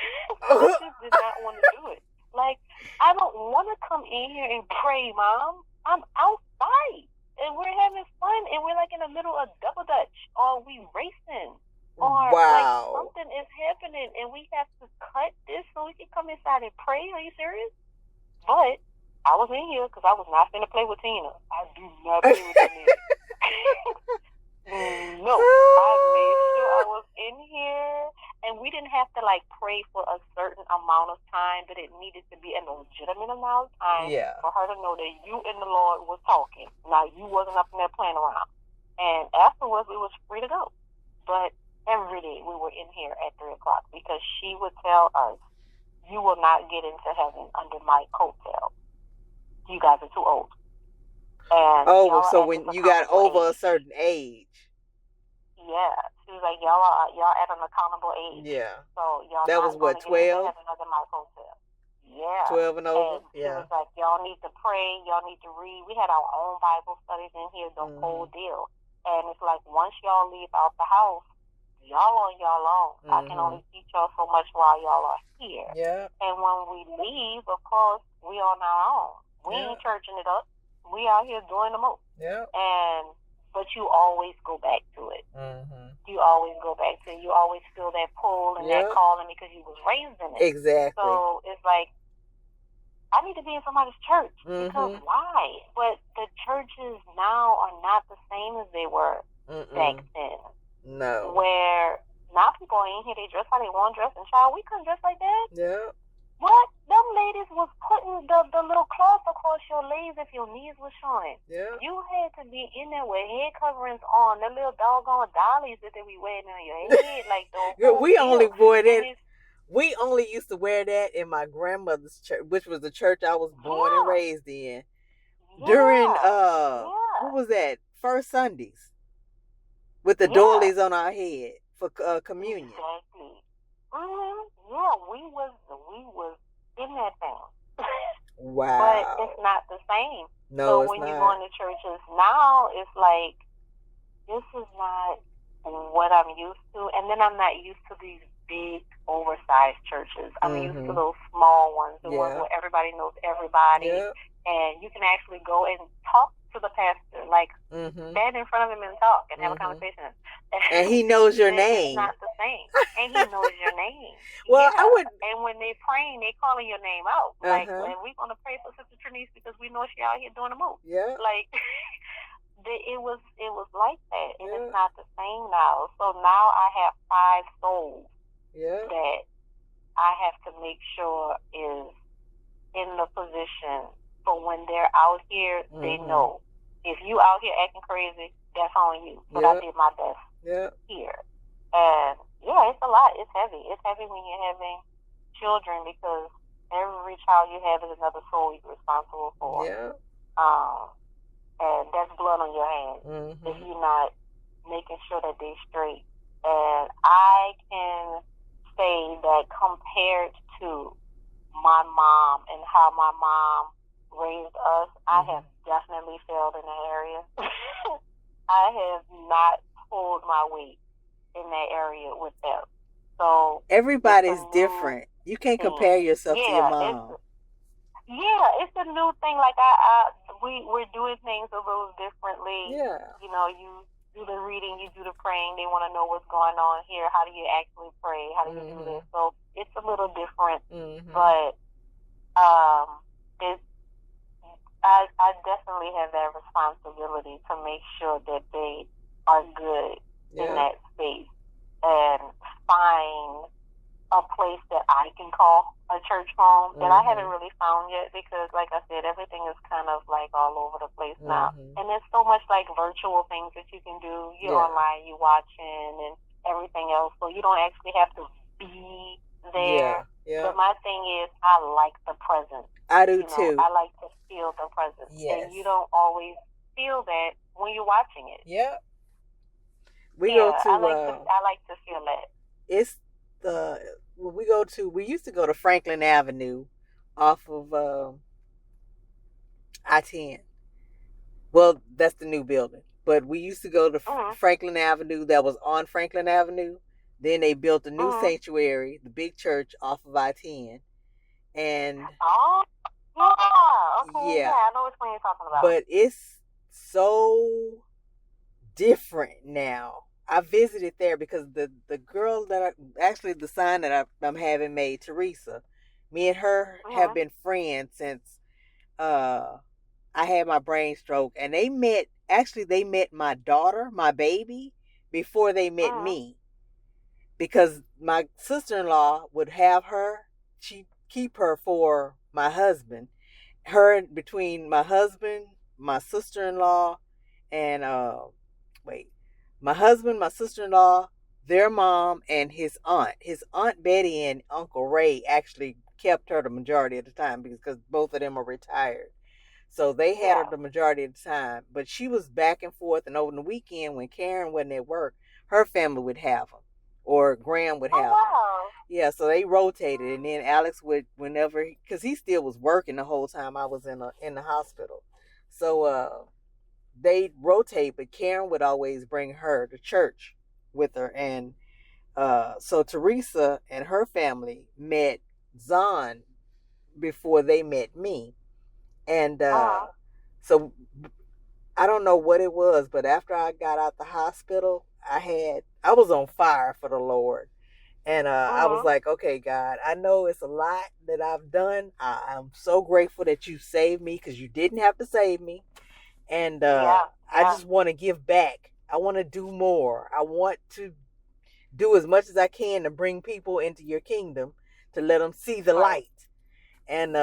I just did not want to do it. Like, I don't want to come in here and pray, Mom. I'm outside, and we're having fun, and we're like in the middle of double dutch, or we racing. Or like something is happening and we have to cut this so we can come inside and pray. Are you serious? But I was in here because I was not going to play with Tina. I do not play with Tina. No, I made sure I was in here, and and we didn't have to like pray for a certain amount of time, but it needed to be a legitimate amount of time for her to know that you and the Lord was talking. Now, you wasn't up in there playing around. And afterwards, we was free to go. But every day we were in here at 3 o'clock because she would tell us, you will not get into heaven under my coattail. You guys are too old. And so when you got over a certain age. Yeah. She was like, y'all at an accountable age. Yeah. So y'all that was what, 12? Under my coattail. Yeah. 12 and over? And she was like, y'all need to pray, y'all need to read. We had our own Bible studies in here, the whole deal. And it's like, once y'all leave out the house, y'all on y'all own. I can only teach y'all so much while y'all are here. Yeah. And when we leave, of course, we on our own. We ain't churching it up. We out here doing the most. Yeah. But you always go back to it. You always go back to it. You always feel that pull and that calling because you was raised in it. Exactly. So it's like, I need to be in somebody's church. Because why? But the churches now are not the same as they were back then. No. Where now people ain't here, they dress how they want to dress. And child, we couldn't dress like that. Yeah. What? Them ladies was putting the little cloth across your legs if your knees was showing. Yeah. You had to be in there with head coverings on. The little doggone dollies that they be wearing on your head. Like those. We only wore that. We only used to wear that in my grandmother's church, which was the church I was born and raised in. During, what was that? First Sundays. With the doilies on our head for communion. Exactly. Yeah, we was in that thing. Wow. But it's not the same. No, so when you go into churches now, it's like, this is not what I'm used to. And then I'm not used to these big, oversized churches. I'm used to those small ones, the ones where everybody knows everybody. And you can actually go and talk to the pastor, like stand in front of him and talk and have a conversation. And he knows your name. It's not the same. And he knows your name. Well, I would. And when they praying, they calling your name out. Like, and we're going to pray for Sister Trenice because we know she out here doing the move. Yeah. Like, it was like that. And it's not the same now. So now I have 5 souls that I have to make sure is in the position. So when they're out here, they know. If you out here acting crazy, that's on you. But I did my best here. And it's a lot. It's heavy. It's heavy when you're having children because every child you have is another soul you're responsible for. Yeah. And that's blood on your hands if you're not making sure that they're straight. And I can say that compared to my mom and how my mom raised us, I have definitely failed in that area. I have not pulled my weight in that area with them. So everybody's different. You can't compare yourself to your mom. It's a new thing. Like we're doing things a little differently. Yeah. You know, you do the reading, you do the praying. They want to know what's going on here. How do you actually pray? How do you do this? So it's a little different. But I definitely have that responsibility to make sure that they are good in that space and find a place that I can call a church home that I haven't really found yet because, like I said, everything is kind of like all over the place now. And there's so much like virtual things that you can do. You're online, you're watching and everything else. So you don't actually have to be there. But my thing is, I like the presence. I do too. I like to feel the presence. And you don't always feel that when you're watching it. Yeah. I like to feel that. It's we used to go to Franklin Avenue off of I-10. Well, that's the new building. But we used to go to Franklin Avenue that was on Franklin Avenue. Then they built a new sanctuary, the big church off of I-10. And I know which one you're talking about. But it's so different now. I visited there because the girl that the son that I'm having made, Teresa, me and her have been friends since I had my brain stroke, and they met my daughter, my baby, before they met me. because my sister-in-law would have her, she'd keep her for my husband. Her between my husband, my sister-in-law, and my husband, my sister-in-law, their mom, and his aunt. His Aunt Betty and Uncle Ray actually kept her the majority of the time because both of them are retired. So they had her the majority of the time. But she was back and forth, and over the weekend when Karen wasn't at work, her family would have them, or Graham would have them. Yeah, so they rotated, and then Alex would, whenever, because he still was working the whole time I was in the hospital. So they'd rotate, but Karen would always bring her to church with her. And so Teresa and her family met Zahn before they met me. And so I don't know what it was, but after I got out the hospital, I was on fire for the Lord. And I was like, okay, God, I know it's a lot that I've done. I'm so grateful that you saved me, because you didn't have to save me. And I just want to give back. I want to do more. I want to do as much as I can to bring people into your kingdom, to let them see the light. And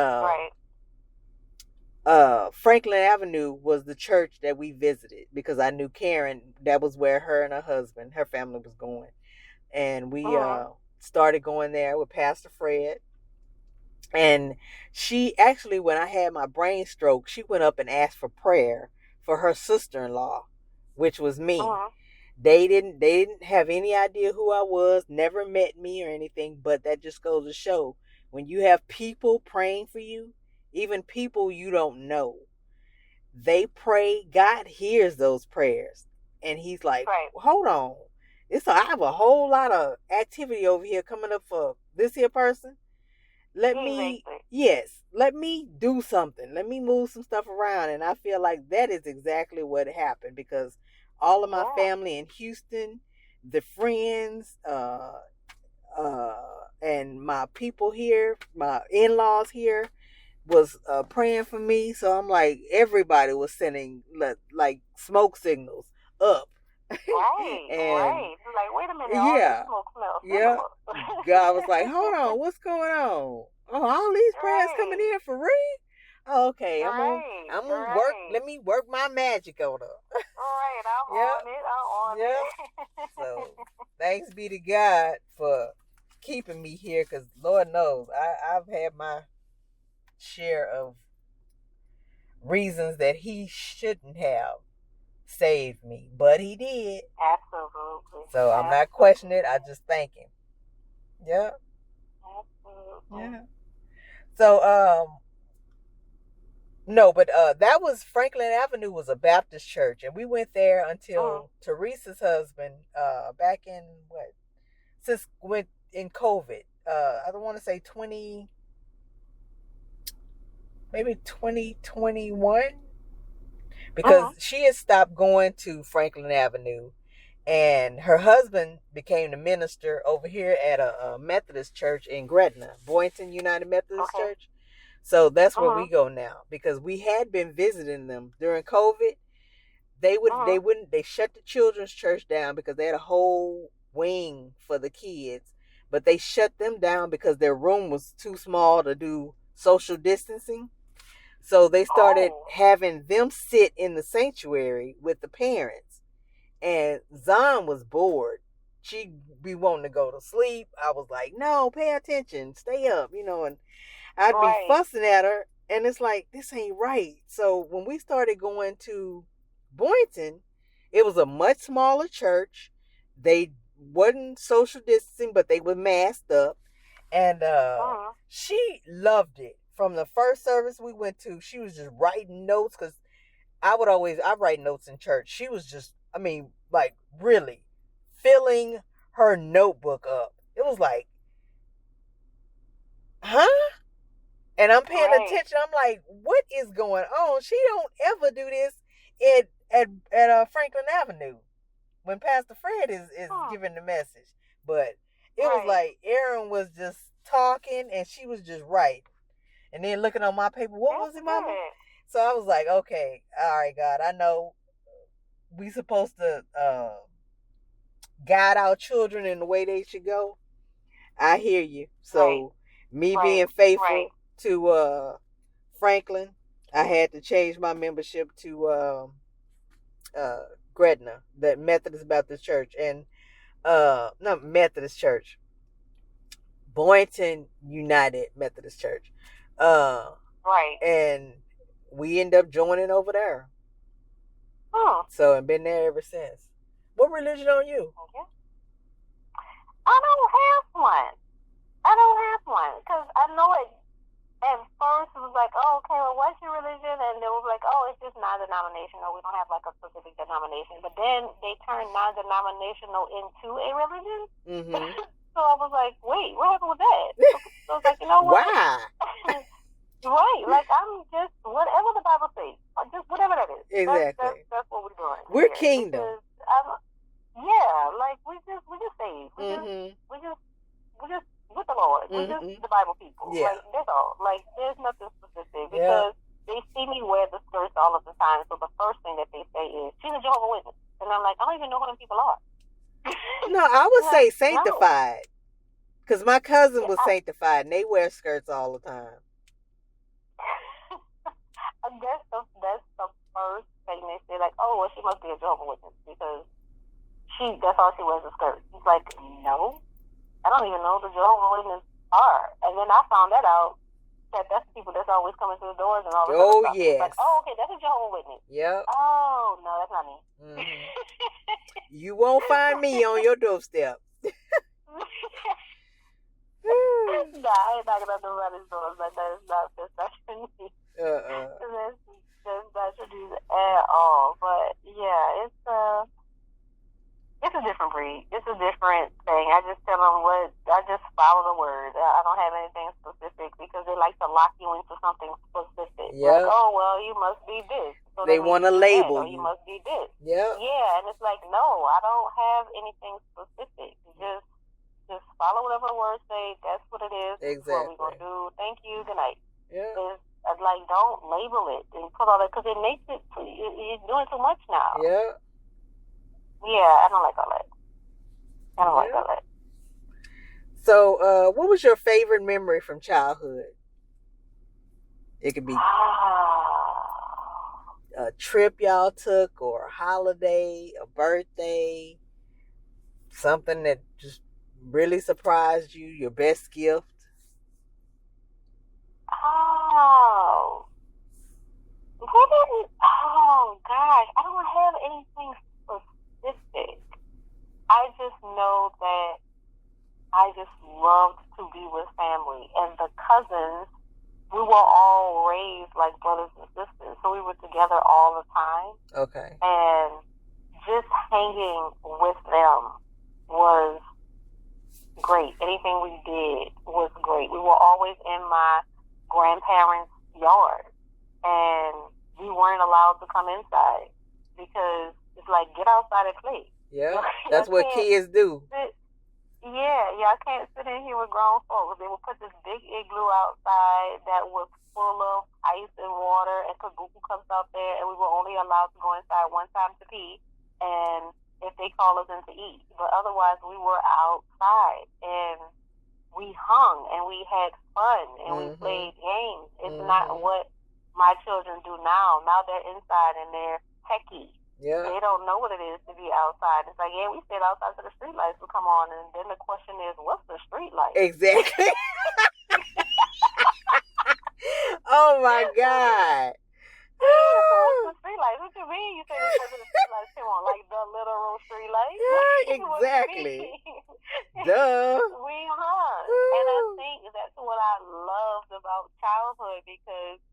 Franklin Avenue was the church that we visited, because I knew Karen. That was where her and her husband, her family was going. And we started going there with Pastor Fred. And she actually, when I had my brain stroke, she went up and asked for prayer for her sister-in-law, which was me. They didn't have any idea who I was, never met me or anything, but that just goes to show, when you have people praying for you, even people you don't know, they pray, God hears those prayers. And he's like, hold on. I have a whole lot of activity over here coming up for this here person. Let me do something. Let me move some stuff around. And I feel like that is exactly what happened, because all of my family in Houston, the friends, and my people here, my in-laws here, was praying for me. So I'm like, everybody was sending like smoke signals up. Right. Like, wait a minute, all this smoke smells. God was like, hold on, what's going on? Oh, all these prayers coming in for real? Oh, okay, I'm gonna work. Let me work my magic on her. I'm on it. So thanks be to God for keeping me here, because Lord knows I've had my share of reasons that he shouldn't have saved me, but he did. Absolutely. So I'm not questioning it. I just thank him. Yeah. Absolutely. Yeah. So no, but that was Franklin Avenue was a Baptist church, and we went there until Teresa's husband back in in COVID. I don't want to say 2021, because she had stopped going to Franklin Avenue, and her husband became the minister over here at a Methodist church in Gretna, Boynton United Methodist Church. So that's where we go now, because we had been visiting them during COVID. They shut the children's church down because they had a whole wing for the kids, but they shut them down because their room was too small to do social distancing. So they started having them sit in the sanctuary with the parents. And Zahn was bored. She'd be wanting to go to sleep. I was like, no, pay attention, stay up, and I'd be fussing at her. And it's like, this ain't right. So when we started going to Boynton, it was a much smaller church. They wasn't social distancing, but they were masked up. And she loved it. From the first service we went to, she was just writing notes, because I write notes in church. She was just, like really filling her notebook up. It was like, huh? And I'm paying attention. I'm like, what is going on? She don't ever do this at Franklin Avenue when Pastor Fred is giving the message. But it was like Aaron was just talking and she was just writing. And then looking on my paper, what was it, Mama? So I was like, okay, all right, God, I know we supposed to guide our children in the way they should go. I hear you. So me being faithful to Franklin, I had to change my membership to Gretna, the Methodist Baptist Church, and not Methodist Church, Boynton United Methodist Church. And we end up joining over there. So I've been there ever since. What religion are you? Okay. I don't have one. Because I know it. At first, it was like, oh, okay, well, what's your religion? And they were like, oh, it's just non-denominational. We don't have like a specific denomination. But then they turned non-denominational into a religion. Mm-hmm. So I was like, wait, what happened with that? So I was like, you know what? Why? Right. Like, I'm just, whatever the Bible says. Just whatever that is. Exactly. That's what we're doing. We're kingdom. Like, we just saved. We just with the Lord. We're just the Bible people. Yeah. Like, that's all. Like, there's nothing specific because they see me wear the skirts all of the time. So the first thing that they say is, she's a Jehovah's Witness. And I'm like, I don't even know who them people are. No, I would say sanctified. Because my cousin was sanctified and they wear skirts all the time. I guess that's the first thing they say. Like, oh, well, she must be a Jehovah's Witness because that's all she wears is skirts. He's like, no. I don't even know who the Jehovah's Witnesses are. And then I found that out that that's the people that's always coming through the doors and all that stuff. Yes. Like, oh, okay, that's a Jehovah's Witness. Yep. Oh, no, that's not me. Mm-hmm. You won't find me on your doorstep. Nah, I ain't knocking on nobody's doors. Like, that's not me. That's not me at all. But, yeah, it's a different breed. It's a different thing. I just tell them I just follow the word. I don't have anything specific because they like to lock you into something specific. Yeah. Like, oh, well, you must be this. So they want to label you. You must be this. Yeah. Yeah, and it's like, no, I don't have anything specific. Just follow whatever the words say. That's what it is. Exactly. That's what we're going to do. Thank you. Good night. Yeah. Like, don't label it and put all that because it makes it, you're doing too much now. Yeah. Yeah, I don't like all that. I don't like all that. So, what was your favorite memory from childhood? It could be a trip y'all took or a holiday, a birthday, something that just really surprised you, your best gift. Oh, gosh. I don't have anything specific. I just know that I just loved to be with family. And the cousins, we were all raised like brothers and sisters. So we were together all the time. Okay. And just hanging with them was great. Anything we did was great. We were always in my grandparents' yard. And we weren't allowed to come inside because it's like, get outside and play. Yeah, that's what kids do. I can't sit in here with grown folks. They would put this big igloo outside that was full of ice and water and kabuki cups out there, and we were only allowed to go inside one time to pee, and if they call us in to eat. But otherwise, we were outside, and we hung, and we had fun, and we played games. It's not what my children do now. Now they're inside, and they're techie. Yeah. They don't know what it is to be outside. It's like, yeah, we stayed outside till the street lights would come on, and then the question is, what's the street light? Exactly. Oh my God. What's the street lights? What you mean? You say because the street lights come on, like the literal street lights? Yeah, exactly. Duh. We hung, and I think that's what I loved about childhood because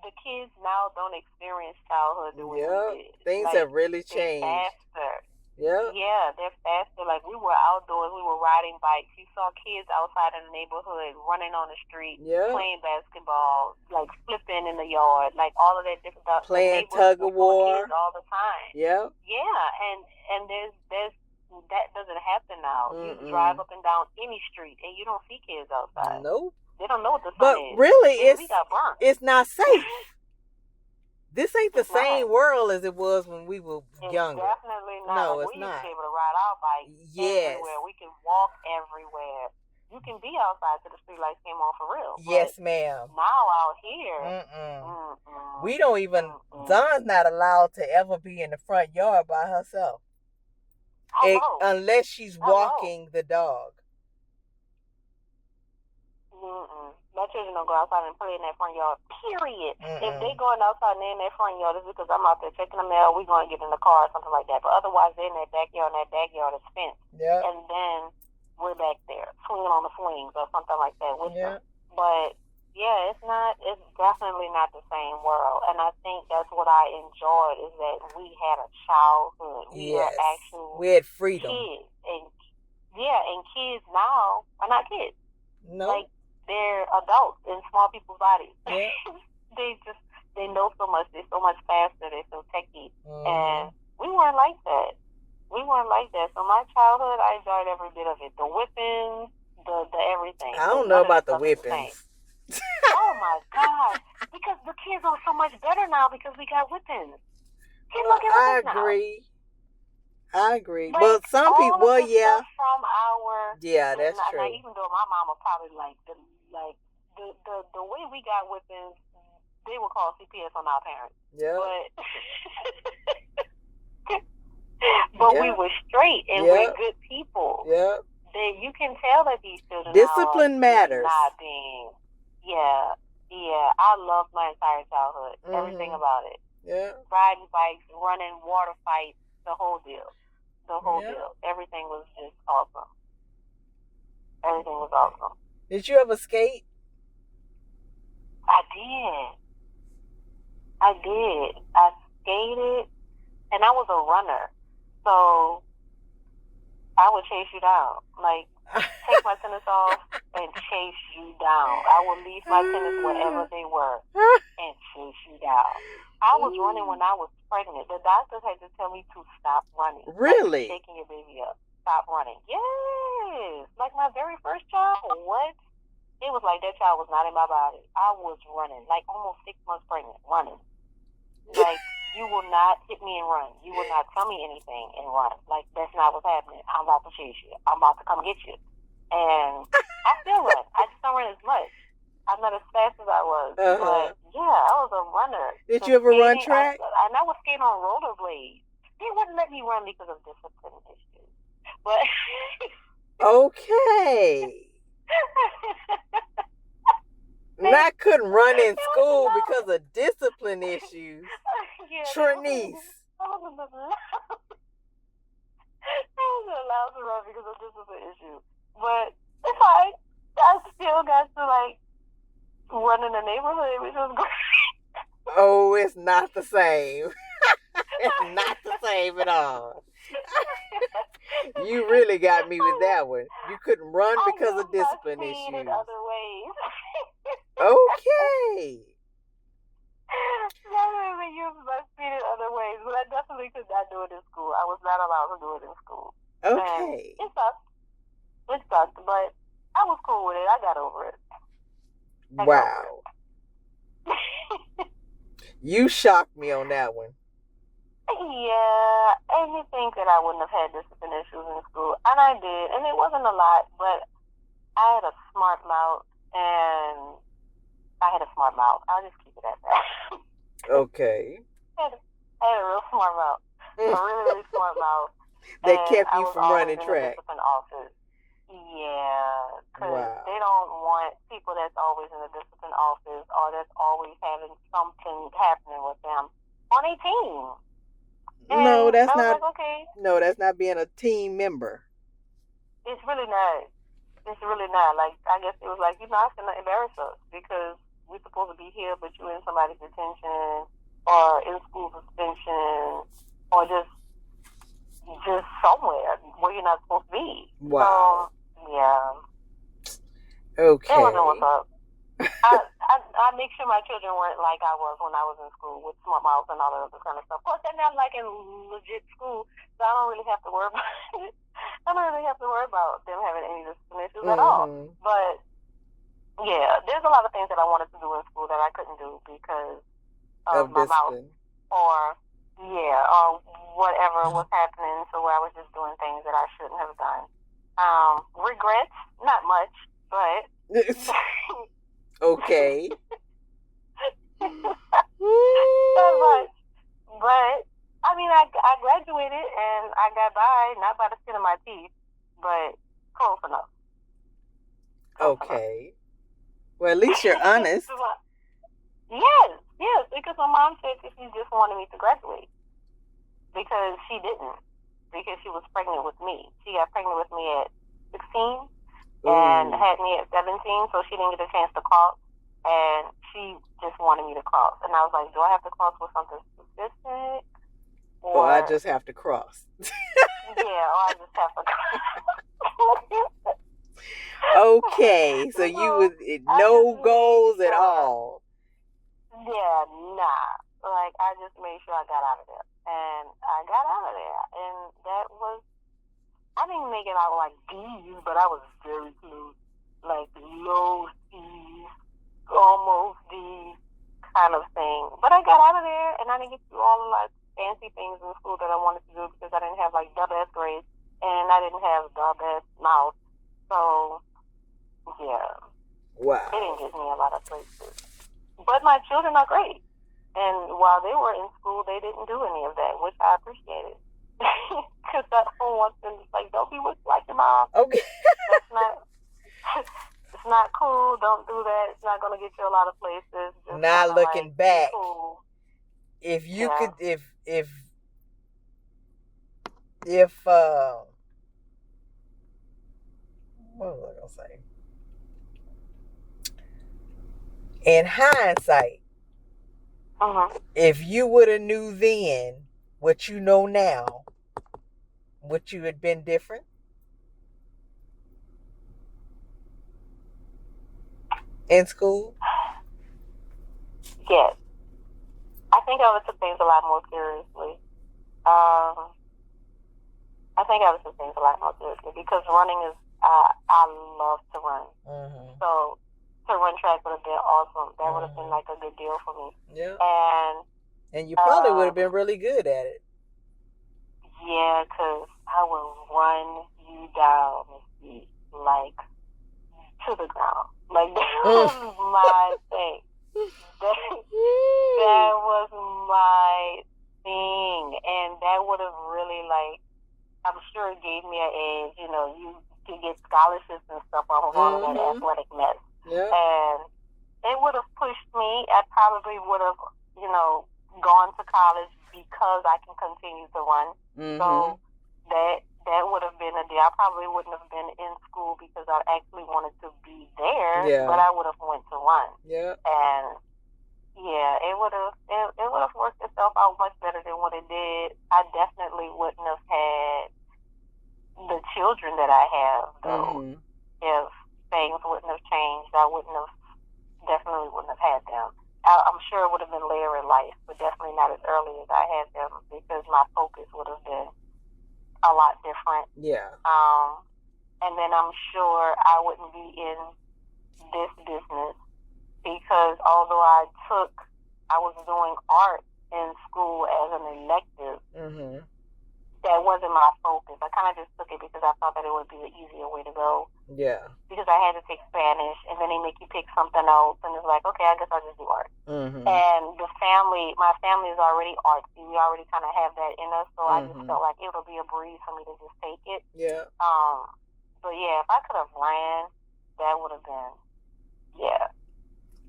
the kids now don't experience childhood the way we did. Things have really changed. They're faster. Yeah, they're faster. Like, we were outdoors, we were riding bikes. You saw kids outside in the neighborhood running on the street, playing basketball, like flipping in the yard, like all of that different stuff. Playing tug of war all the time. Yeah, and there's that doesn't happen now. You drive up and down any street, and you don't see kids outside. Nope. They don't know what the sun but is. Really, we got burnt. it's not safe This ain't the same world as it was when we were younger. It's definitely not. No, like, it's we not. used to be able to ride our bikes everywhere. We can walk everywhere. You can be outside till the street lights came on for real. Yes, ma'am. Now out here, we don't even. Dawn's not allowed to ever be in the front yard by herself, unless she's walking the dog. My children don't go outside and play in that front yard, period. If they going outside and they're in that front yard, it's because I'm out there checking the mail, we're going to get in the car or something like that. But otherwise, they're in that backyard, and that backyard is fenced. Yeah. And then we're back there, swinging on the swings or something like that with them. But, yeah, it's definitely not the same world. And I think that's what I enjoyed, is that we had a childhood. We were actual we had freedom. Kids. And kids now are not kids. No. Like, they're adults in small people's bodies. Yeah. they know so much. They're so much faster. They're so techy. And we weren't like that. So my childhood, I enjoyed every bit of it. The whippings, the everything. I don't know about the whippings. Oh my God. Because the kids are so much better now because we got whippings. Kids don't get whippings now. I agree. But some people, from our, that's true. Now, even though my mama probably the way we got whippings, they would call CPS on our parents. Yeah. But we were straight and we're good people. Yeah. You can tell that these children discipline matters. Not being. Yeah. I loved my entire childhood. Everything about it. Yeah. Riding bikes, running water fights, the whole deal. Everything was just awesome. Everything was awesome. Did you ever skate? I did. I skated, and I was a runner. So I would chase you down. Like, take my tennis off and chase you down. I would leave my tennis wherever they were and chase you down. I was running when I was pregnant. The doctors had to tell me to stop running. Really? Like, shaking your baby up. Stop running. Yes. Like my very first child. What? It was like that child was not in my body. I was running. Like almost 6 months pregnant. Running. Like, you will not hit me and run. You will not tell me anything and run. Like, that's not what's happening. I'm about to chase you. I'm about to come get you. And I still run. I just don't run as much. I'm not as fast as I was. But, yeah, I was a runner. Did you ever run track? And I would skate on rollerblades. They wouldn't let me run because of discipline issues. But... Okay. And I couldn't run in school because of discipline issues. Trenice. I wasn't allowed to run because of discipline issues. But it's fine. I still got to, like, run in the neighborhood, which was great. Oh, it's not the same. It's not the same at all. You really got me with that one. You couldn't run because of discipline issues. In other ways. Okay. Definitely use my speed in other ways, but I definitely could not do it in school. I was not allowed to do it in school. Okay. And it sucked, but I was cool with it. I got over it. Wow. You shocked me on that one. Yeah, and you think that I wouldn't have had discipline issues in school, and I did, and it wasn't a lot, but I had a smart mouth, and I'll just keep it at that. Okay. I had a real smart mouth, a really, really smart mouth. That kept you from running track. Discipline office. Yeah, because they don't want people that's always in the discipline office or that's always having something happening with them on a team. And no, that's not. Like, okay. No, that's not being a team member. It's really not. Like, I guess it was like, I shouldn't embarrass us because we're supposed to be here, but you're in somebody's detention or in school suspension or just somewhere where you're not supposed to be. Wow. So, yeah. Okay. It wasn't what's up. I make sure my children weren't like I was when I was in school with smart mouths and all that other kind of stuff. Of course, they're not like in legit school, so I don't really have to worry about it. I don't really have to worry about them having any discipline issues at all. But, yeah, there's a lot of things that I wanted to do in school that I couldn't do because of my mouth, or whatever was happening, so where I was just doing things that I shouldn't have done. Regrets, not much, but okay. Not much, but I mean, I graduated and I got by, not by the skin of my teeth, but close enough. Okay. Well, at least you're honest. Yes, because my mom said that she just wanted me to graduate. Because she didn't. Because she was pregnant with me. She got pregnant with me at 16 and had me at 17, so she didn't get a chance to cross. And she just wanted me to cross. And I was like, do I have to cross with something specific? Or I just have to cross. Yeah, or I just have to cross. Okay, so you would no goals at all. Yeah, nah. Like, I just made sure I got out of there. And I got out of there. And that was, I didn't make it out like D's, but I was very close. Like low C's, almost D's kind of thing. But I got out of there, and I didn't get to do all the like fancy things in school that I wanted to do because I didn't have like the best grades, and I didn't have the best mouth. So, yeah. Wow. It didn't get me a lot of places. But my children are great. And while they were in school, they didn't do any of that, which I appreciated. Because I don't want them to like, don't be like your mom. Okay. It's not cool. Don't do that. It's not going to get you a lot of places. Just not looking like, back. Cool. If you could, if what was I gonna say? In hindsight, if you would have knew then what you know now, would you have been different? In school? Yes. I think I would have took things a lot more seriously. Because running is, I love to run. So to run track would have been awesome. That would have been like a good deal for me. Yeah. And you probably would have been really good at it. Yeah, because I would run you down, like, to the ground. Like, that was my thing. That was my thing. And that would have really, like, I'm sure it gave me an edge. You know, you could get scholarships and stuff off of all of that athletic mess. Yeah. And it would have pushed me. I probably would have, you know, gone to college because I can continue to run. So that would have been a deal. I probably wouldn't have been in school because I actually wanted to be there, but I would have went to run. Yeah. And yeah, it would have worked itself out much better than what it did. I definitely wouldn't have had the children that I have though. If things wouldn't have changed, I definitely wouldn't have had them. I'm sure it would have been later in life, but definitely not as early as I had them because my focus would have been a lot different. Yeah. And then I'm sure I wouldn't be in this business because although I was doing art in school as an elective, that wasn't my focus. I kind of just took it because I thought that it would be the easier way to go. Yeah. Because I had to take Spanish, and then they make you pick something else, and it's like, okay, I guess I'll just do art. And my family is already artsy. We already kind of have that in us, so I just felt like it would be a breeze for me to just take it. Yeah. But yeah, if I could have ran, that would have been,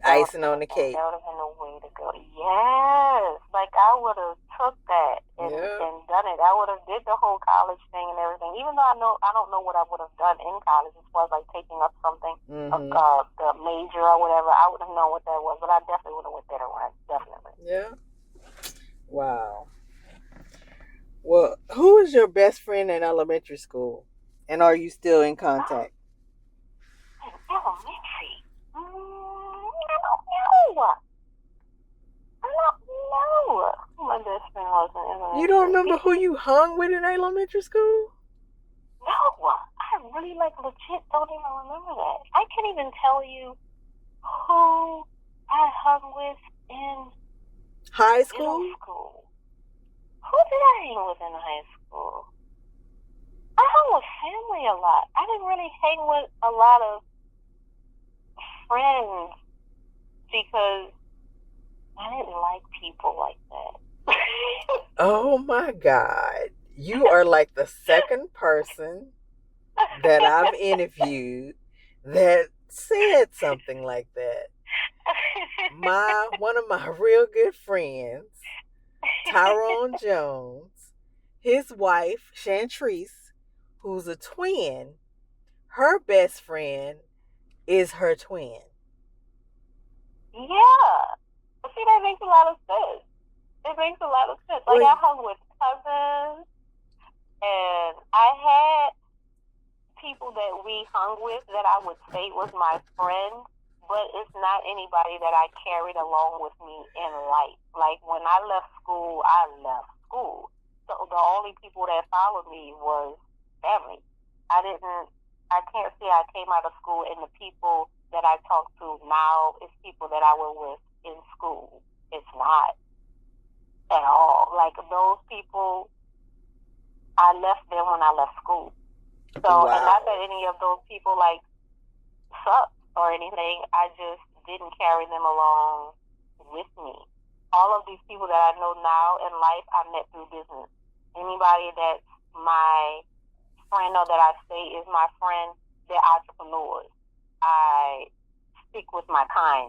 icing on the cake. That would have been the way to go. Yes. Like, I would have took that and done it. I would have did the whole college thing and everything. Even though I don't know what I would have done in college as far as, like, taking up something, the major or whatever. I would have known what that was. But I definitely would have went there to run. Definitely. Yeah. Wow. Well, who was your best friend in elementary school? And are you still in contact? Elementary? I don't know who my best friend was in elementary. You don't remember who you hung with in elementary school? No, I really legit don't even remember that. I can't even tell you who I hung with in High school? Middle school. Who did I hang with in high school? I hung with family a lot. I didn't really hang with a lot of friends because I didn't like people like that. Oh my God. You are like the second person that I've interviewed that said something like that. One of my real good friends, Tyrone Jones, his wife, Trenice, who's a twin, her best friend is her twin. Yeah. See, that makes a lot of sense. It makes a lot of sense. Like, I hung with cousins, and I had people that we hung with that I would say was my friend, but it's not anybody that I carried along with me in life. Like, when I left school, I left school. So the only people that followed me was family. I can't say I came out of school and the people that I talk to now is people that I were with in school. It's not at all. Like, those people, I left them when I left school. So, wow. And not that any of those people, like, sucked or anything. I just didn't carry them along with me. All of these people that I know now in life, I met through business. Anybody that's my friend or that I say is my friend, they're entrepreneurs. I stick with my kind.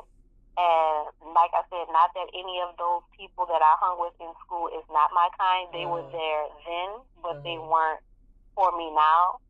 And like I said, not that any of those people that I hung with in school is not my kind. They were there then, but they weren't for me now.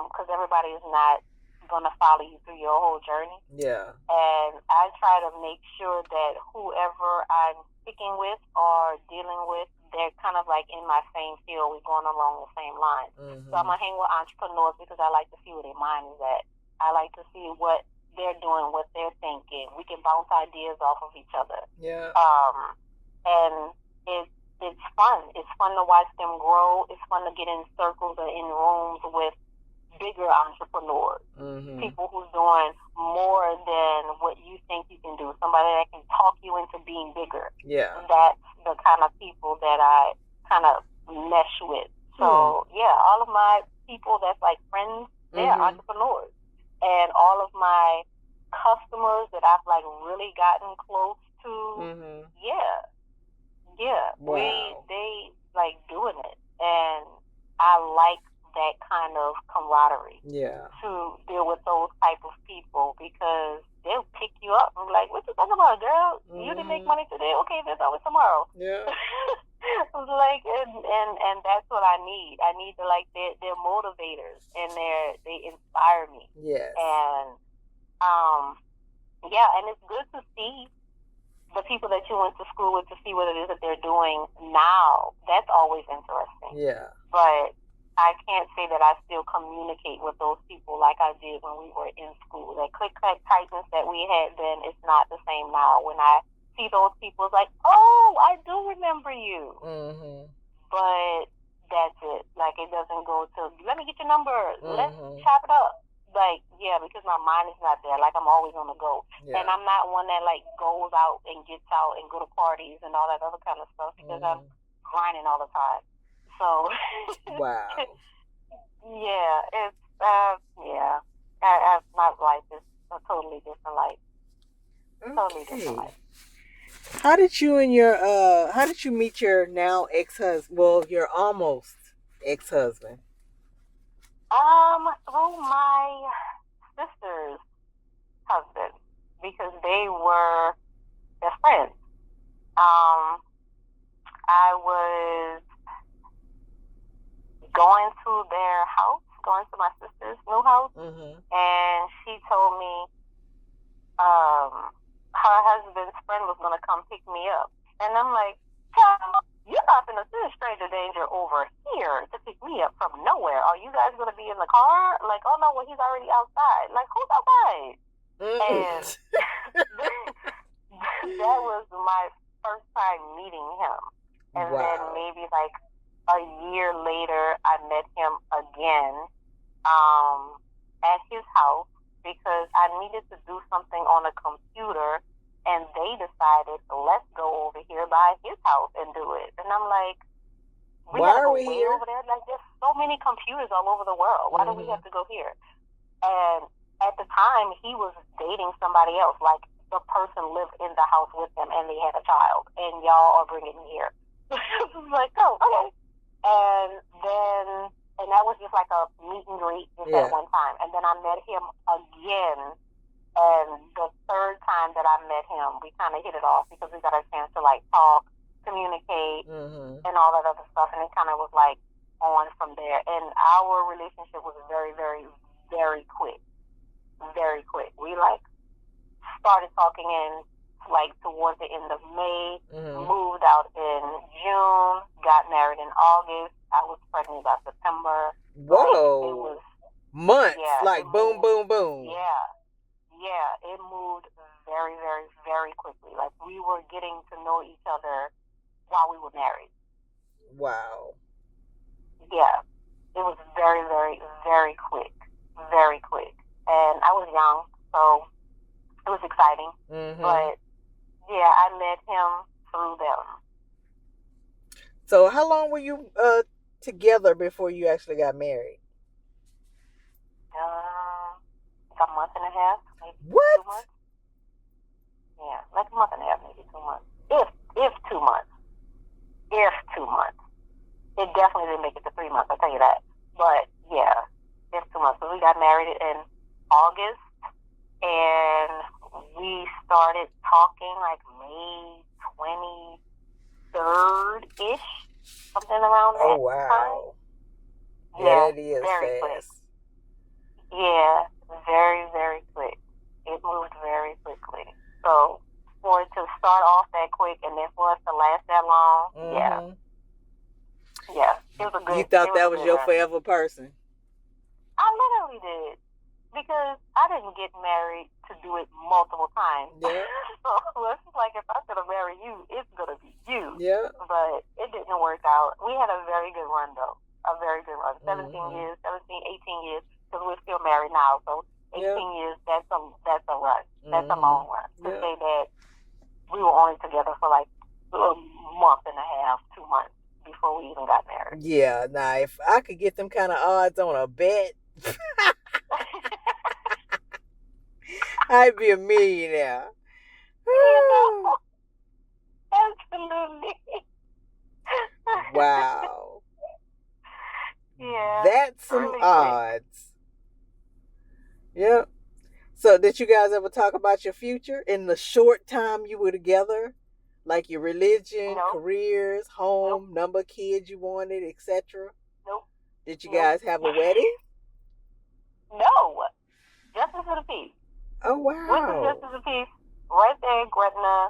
Because everybody is not going to follow you through your whole journey. Yeah. And I try to make sure that whoever I'm sticking with or dealing with, they're kind of like in my same field. We're going along the same line. So I'm going to hang with entrepreneurs because I like to see where their mind is at. I like to see what they're doing, what they're thinking. We can bounce ideas off of each other. Yeah. And it's fun. It's fun to watch them grow. It's fun to get in circles or in rooms with bigger entrepreneurs, people who's doing more than what you think you can do, somebody that can talk you into being bigger. Yeah. That's the kind of people that I kind of mesh with. So, yeah, all of my people that's like friends, they're entrepreneurs. And all of my customers that I've like really gotten close to, wow. they like doing it. And I like that kind of camaraderie to deal with those type of people because they'll pick you up and be like, what you talking about, girl? You didn't make money today? Okay, there's always tomorrow. Yeah. Like, and that's what I need. I need to, like, they're motivators and they inspire me. Yes. And and it's good to see the people that you went to school with, to see what it is that they're doing now. That's always interesting. Yeah. But I can't say that I still communicate with those people like I did when we were in school. That click-clack tightness that we had then is not the same now. When I see those people, it's like, oh, I do remember you. But that's it. Like, it doesn't go to, let me get your number. Let's chop it up. Like, yeah, because my mind is not there. Like, I'm always on the go. Yeah. And I'm not one that, like, goes out and gets out and go to parties and all that other kind of stuff because I'm grinding all the time. So, wow. Yeah, it's, my life is a totally different life. Totally different life. How did you meet your now ex-husband? Well, your almost ex-husband. Through my sister's husband, because they were best friends. I was going to their house, going to my sister's new house, and she told me her husband's friend was going to come pick me up. And I'm like, child, you're not going to send stranger danger over here to pick me up from nowhere. Are you guys going to be in the car? Like, oh no, well, he's already outside. Like, who's outside? And that was my first time meeting him. And then maybe like a year later, I met him again at his house because I needed to do something on a computer and they decided, let's go over here by his house and do it. And I'm like, we gotta go way over there? Like, there's so many computers all over the world. Why do we have to go here? And at the time, he was dating somebody else. Like, the person lived in the house with him, and they had a child. And y'all are bringing me here. I was like, oh, okay. And that was just like a meet and greet just at one time. And then I met him again. And the third time that I met him, we kind of hit it off because we got a chance to like talk, communicate, and all that other stuff. And it kind of was like on from there. And our relationship was very, very, very quick. Very quick. We like started talking in like towards the end of May, moved out in June, got married in August. I was pregnant by September. Whoa. Like, it was months. Like boom, boom, boom. Yeah, it moved very, very, very quickly. Like, we were getting to know each other while we were married. Wow. Yeah, it was very, very, very quick. Very quick. And I was young, so it was exciting. But, yeah, I met him through them. So how long were you together before you actually got married? Like a month and a half, maybe what? 2 months. Yeah, like a month and a half, maybe 2 months. If 2 months. If 2 months. It definitely didn't make it to 3 months, I'll tell you that. But yeah, if 2 months. So we got married in August, and we started talking like May 23rd-ish, something around that time. Oh, wow. Yeah, that is very fast. quick. Yeah, very, very quick. It moved very quickly. So for it to start off that quick and then for us to last that long, yeah, it was a good. You thought that was your forever person? I literally did, because I didn't get married to do it multiple times. Yeah. So it's like, if I'm gonna marry you, it's gonna be you. Yeah. But it didn't work out. We had a very good run though. A very good run. 18 years. Because we're still married now, so 18 years, that's a run. That's a long run. To say that we were only together for like a month and a half, 2 months before we even got married. Yeah, now if I could get them kind of odds on a bet, I'd be a millionaire. Absolutely. Wow. Yeah. That's some really odds. Yep. So did you guys ever talk about your future in the short time you were together? Like your religion, careers, home, number of kids you wanted, etc.? Nope. Did you guys have a wedding? No. Justice of the Peace. Oh, wow. Went to Justice of the Peace right there in Gretna.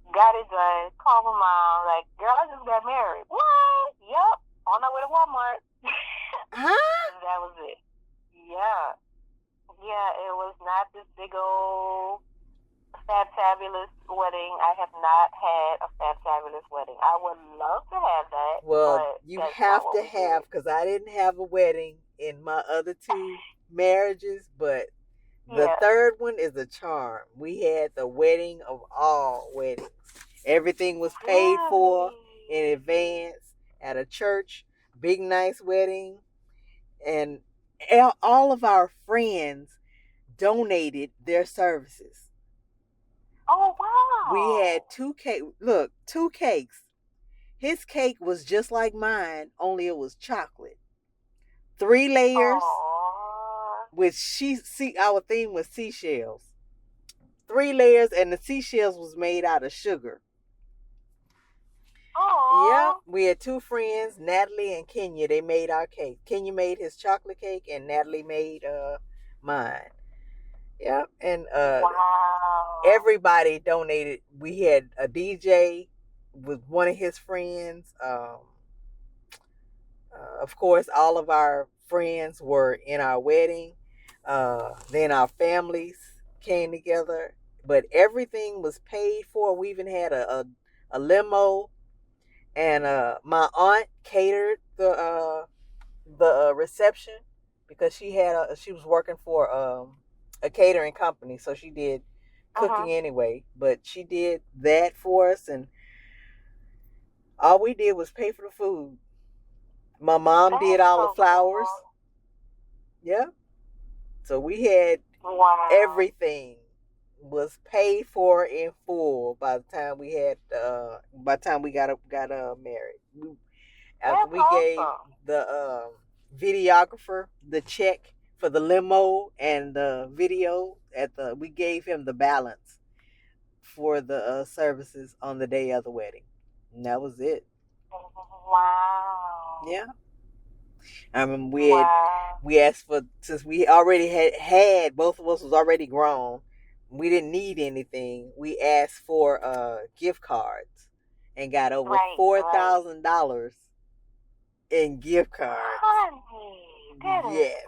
Got it done. Called my mom. Like, girl, I just got married. What? Yep. On our way to Walmart. Huh? That was it. Yeah. Yeah, it was not this big old fabulous wedding. I have not had a fabulous wedding. I would love to have that. Well, you have to have, because I didn't have a wedding in my other 2 marriages, but the third one is a charm. We had the wedding of all weddings. Everything was paid for in advance at a church. Big, nice wedding. And all of our friends donated their services. Oh, wow. We had 2 cakes. Look, 2 cakes. His cake was just like mine, only it was chocolate. 3 layers. With our theme was seashells. 3 layers, and the seashells was made out of sugar. Yeah, we had 2 friends, Natalie and Kenya. They made our cake. Kenya made his chocolate cake, and Natalie made mine. Yeah, and everybody donated. We had a DJ with one of his friends. Of course, all of our friends were in our wedding. Then our families came together, but everything was paid for. We even had a limo, and my aunt catered the reception because she was working for a catering company, so she did cooking anyway, but she did that for us, and all we did was pay for the food. My mom did all the flowers. Cool. Yeah. So we had everything was paid for in full by the time we had got married. After we gave the videographer the check for the limo and the video we gave him the balance for the services on the day of the wedding. And that was it. Wow. Yeah. I mean, we asked for, since we already had both of us was already grown, we didn't need anything. We asked for gift cards and got over $4,000 in gift cards. Honey, yes.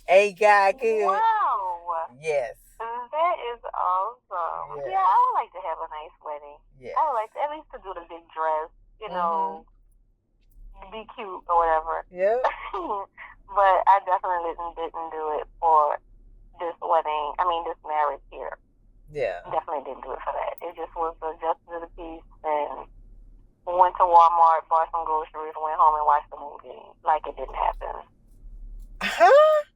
Ain't God good? Wow. Yes. That is awesome. Yes. Yeah, I would like to have a nice wedding. Yes. I would like to, at least to do the big dress, you know, be cute or whatever. Yeah. But I definitely didn't do it for this wedding. I mean, this marriage here. Yeah. Definitely didn't do it for that. It just was the justice of the peace, and went to Walmart, bought some groceries, went home and watched the movie like it didn't happen. Huh?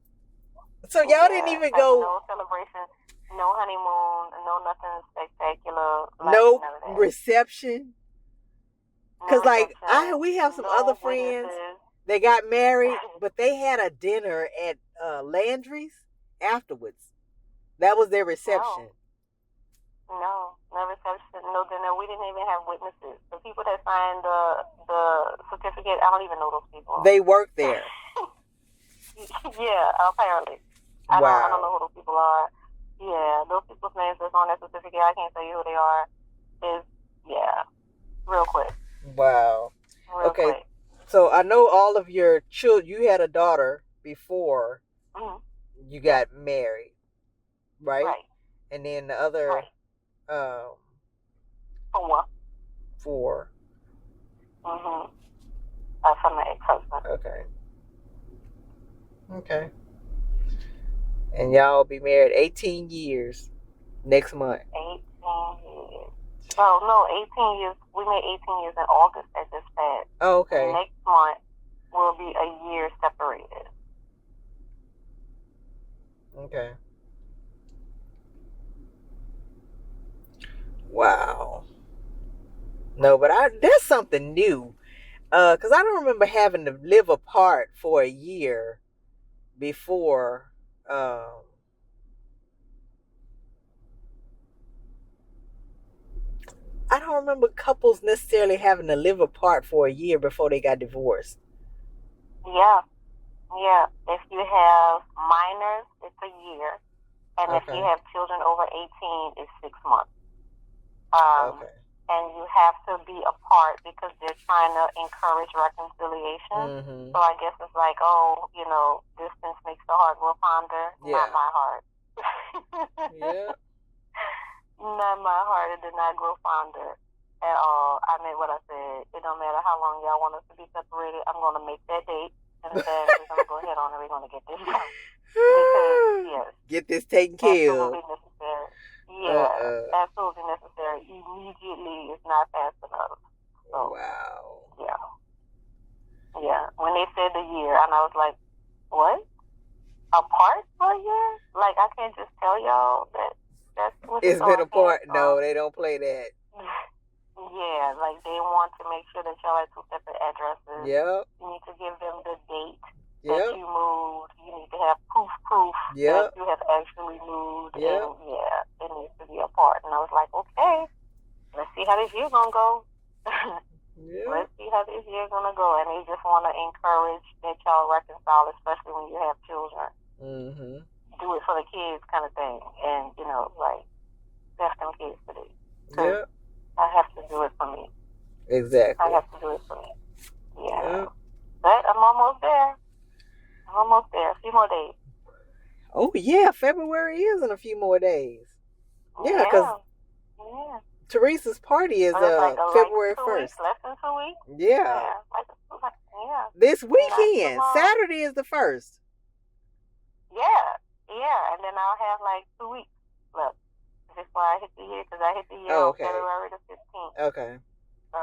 So y'all didn't even go. No celebration, no honeymoon, no nothing spectacular. No reception. Cause we have some other friends. They got married, but they had a dinner at Landry's afterwards. That was their reception. No reception, no dinner. We didn't even have witnesses. The people that signed the certificate, I don't even know those people. They work there. Yeah, apparently. I don't know who those people are. Yeah, those people's names that's on that certificate, I can't tell you who they are. Real quick. Wow. Real quick. So I know all of your children. You had a daughter before you got married, right? Right. And then the other, Four. That's from my ex-husband. Okay. And y'all will be married 18 years next month. 18 years. Oh, no, 18 years. We made 18 years in August at this past. Oh, okay. And next month will be a year separated. Okay. Wow. No, but that's something new. Because I don't remember having to live apart for a year before. I don't remember couples necessarily having to live apart for a year before they got divorced. Yeah. If you have minors, it's a year. And if you have children over 18, it's 6 months. And you have to be apart because they're trying to encourage reconciliation. So I guess it's like, distance makes the heart grow fonder. Yeah. Not my heart. Yeah. Not my heart. It did not grow fonder at all. I meant what I said. It don't matter how long y'all want us to be separated. I'm going to make that date. And then we're going to go ahead on and we're going to get this done. Because, yes. Get this taken care of. Absolutely necessary. Yeah, absolutely necessary. Immediately is not fast enough. So, wow. Yeah. When they said the year, and I was like, what? Apart for a year? Like, I can't just tell y'all that's what it's been apart. No, they don't play that. Yeah, like they want to make sure that y'all have 2 separate addresses. Yep. You need to give them the date that you moved. You need to have proof that you have actually moved. Yep. And it needs to be apart. And I was like, okay, let's see how this year's gonna go. Let's see how this year's gonna go. And they just want to encourage that y'all reconcile, especially when you have children. Do it for the kids, kind of thing. And that's them kids today. Yeah. I have to do it for me. Exactly. I have to do it for me. Yeah. But I'm almost there. A few more days. Oh, yeah. February is in a few more days. Yeah, because Teresa's party is February 1st. Less than 2 weeks? Yeah. This weekend. Saturday is the 1st. Yeah. And then I'll have like 2 weeks left before I hit the year, because I hit the year on February the 15th. Okay. So,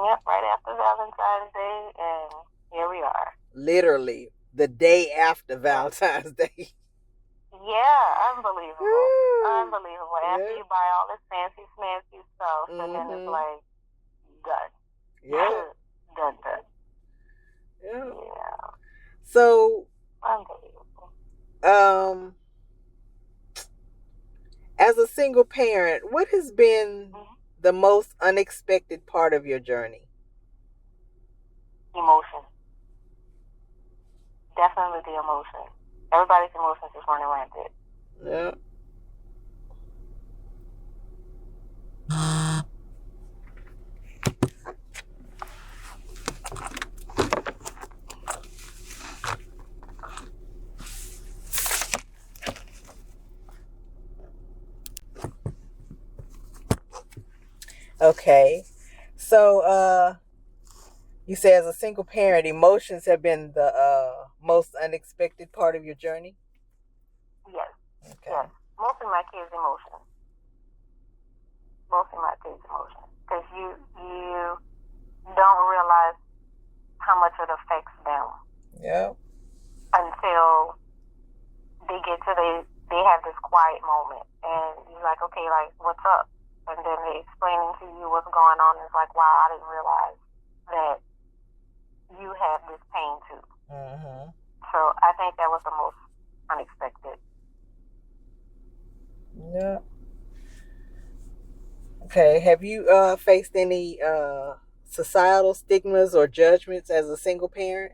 yep, right after Valentine's Day, and here we are. Literally, the day after Valentine's Day. Yeah, unbelievable. Unbelievable. After you buy all this fancy, smancy stuff, and then it's like, done. Yeah. done. Yeah. Yeah. So, unbelievable. As a single parent, what has been the most unexpected part of your journey? Emotion. Definitely the emotion. Everybody's emotions is running rampant. Yeah. Okay. So, you say as a single parent, emotions have been the most unexpected part of your journey? Yes. Okay. Yes. Mostly my kids' emotions. Because you don't realize how much it affects them. Yeah. Until they get to they have this quiet moment, and you're like, okay, like, what's up? And then they explaining to you what's going on. It's like, wow, I didn't realize that you have this pain too. Mm-hmm. So I think that was the most unexpected. Yeah. Okay. Have you faced any societal stigmas or judgments as a single parent?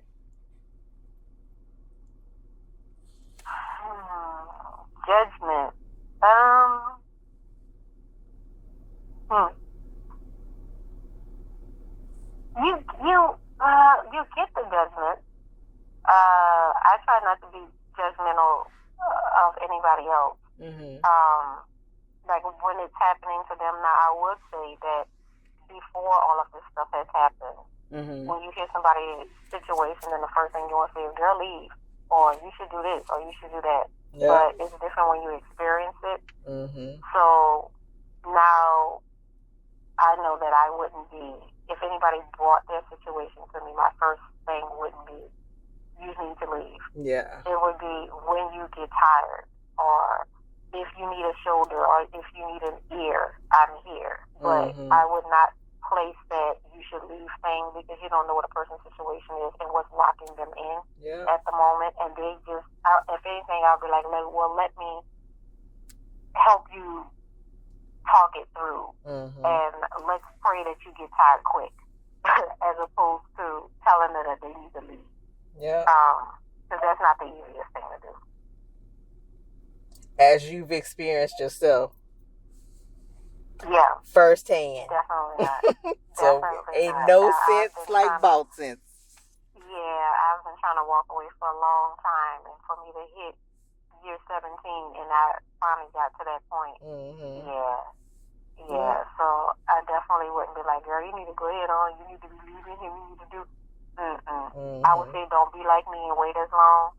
Judgment. You get the judgment. I try not to be judgmental of anybody else. Mm-hmm. Like when it's happening to them now, I would say that before all of this stuff has happened, when you hear somebody's situation, then the first thing you want to say is, girl, leave, or you should do this, or you should do that. Yeah. But it's different when you experience it. So now I know that I wouldn't be, if anybody brought their situation to me, my first thing wouldn't be, you need to leave. Yeah. It would be when you get tired, or if you need a shoulder, or if you need an ear, I'm here. But I would not place that you should leave thing, because you don't know what a person's situation is and what's locking them in at the moment. And they just, if anything, I'll be like, well, let me help you talk it through, and let's pray that you get tired quick, as opposed to telling them that they need to leave. Yeah. Because that's not the easiest thing to do. As you've experienced yourself. Yeah. Firsthand. Definitely not. So ain't no sense like about sense. Yeah, I've been trying to walk away for a long time, and for me to hit year 17, and I finally got to that point. Yeah. So I definitely wouldn't be like, girl, you need to go ahead on. You need to be leaving him. You need to do. I would say don't be like me and wait as long.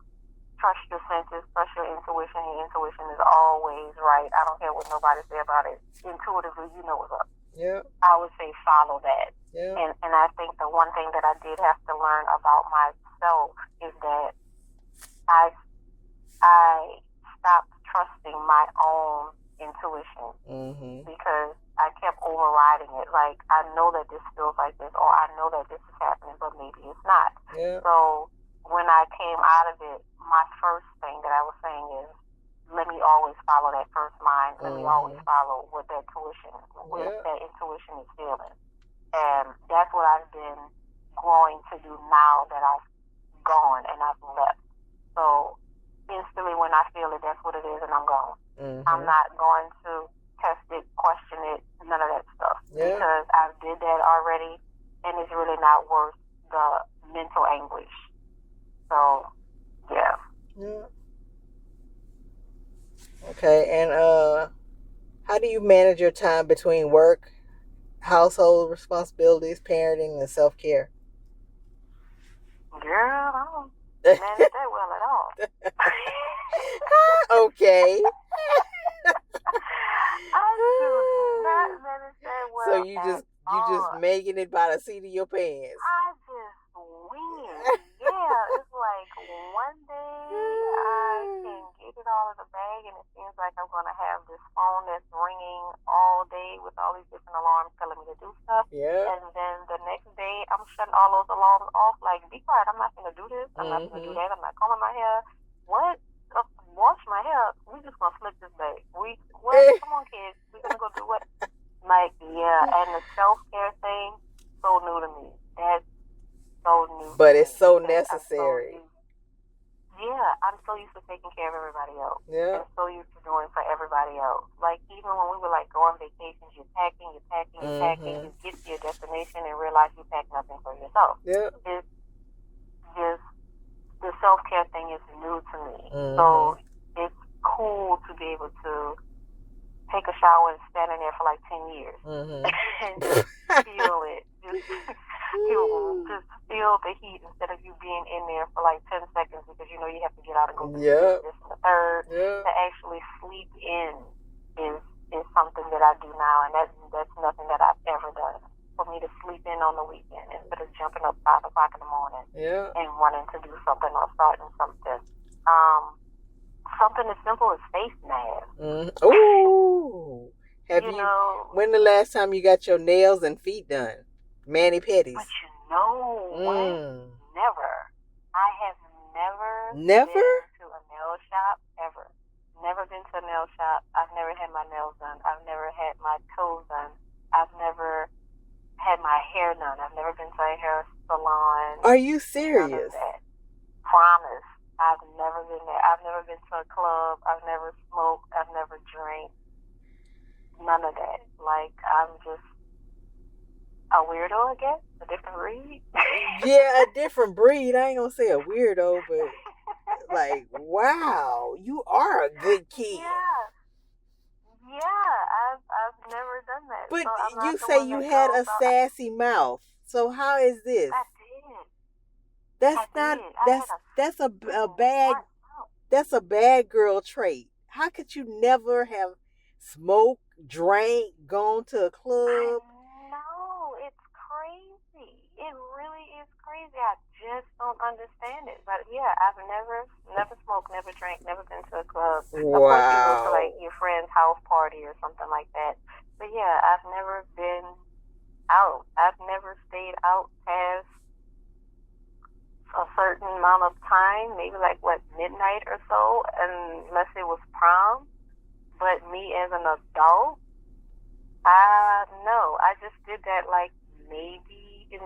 Trust your senses, trust your intuition. Your intuition is always right. I don't care what nobody say about it. Intuitively, you know what's up. Yeah. I would say follow that. Yeah. And I think the one thing that I did have to learn about myself is that I stopped trusting my own intuition, because I kept overriding it. Like, I know that this feels like this, or I know that this is happening, but maybe it's not. Yeah. So when I came out of it, my first thing that I was saying is, let me always follow that first mind. Let me always follow what that intuition is feeling. And that's what I've been growing to do now that I've gone and I've left. So instantly when I feel it, that's what it is, and I'm gone. I'm not going to test it, question it, none of that stuff. Yeah. Because I did that already, and it's really not worth the mental anguish. So, yeah. Yeah. Okay, and how do you manage your time between work, household responsibilities, parenting, and self-care? Girl, I don't manage that well at all. Okay. I do not understand well. So you just making it by the seat of your pants. I just wing it. Yeah, it's like one day I can get it all in the bag, and it seems like I'm gonna have this phone that's ringing all day with all these different alarms telling me to do stuff. Yeah. And then the next day I'm shutting all those alarms off. Like, be quiet. I'm not gonna do this. I'm not gonna do that. I'm not combing my hair. What? Wash my hair. We just gonna flip this bag. Come on, kids. We're gonna go do what? Like, yeah. And the self-care thing, so new to me. That's so new. But it's so necessary. I'm so used to taking care of everybody else. Yeah. And so used to doing for everybody else. Like, even when we were like go on vacations, you're packing. You get to your destination and realize you pack nothing for yourself. Yeah. It's just the self-care thing is new to me. So it's cool to be able to take a shower and stand in there for like 10 years and just feel it. Just feel the heat instead of you being in there for like 10 seconds because you know you have to get out and go do this and the third. To actually sleep in is something that I do now, and that's nothing that I've ever done. For me to sleep in on the weekend instead of jumping up 5 o'clock in the morning and wanting to do something or starting something. Something as simple as face masks. Ooh. When the last time you got your nails and feet done? Mani-pedis. But you know what? Never. I have never been to a nail shop ever. Never been to a nail shop. I've never had my nails done. I've never had my toes done. I've never had my hair done. I've never been to a hair salon. Are you serious? Promise. I've never been there. I've never been to a club. I've never smoked. I've never drank. None of that. Like, I'm just a weirdo, I guess. A different breed. Yeah, a different breed. I ain't gonna say a weirdo, but like, wow, you are a good kid. Yeah, I've never done that. But so you say you had a sassy mouth. So how is this? I did. That's a bad girl trait. How could you never have smoked, drank, gone to a club? No, it's crazy. It really is crazy. I just don't understand it. But yeah, I've never smoked, never drank, never been to a club. Wow. Of course, you go to like your friend's house party or something like that. But yeah, I've never been out. I've never stayed out past a certain amount of time, maybe like midnight or so, unless it was prom. But me as an adult, no, I just did that like maybe in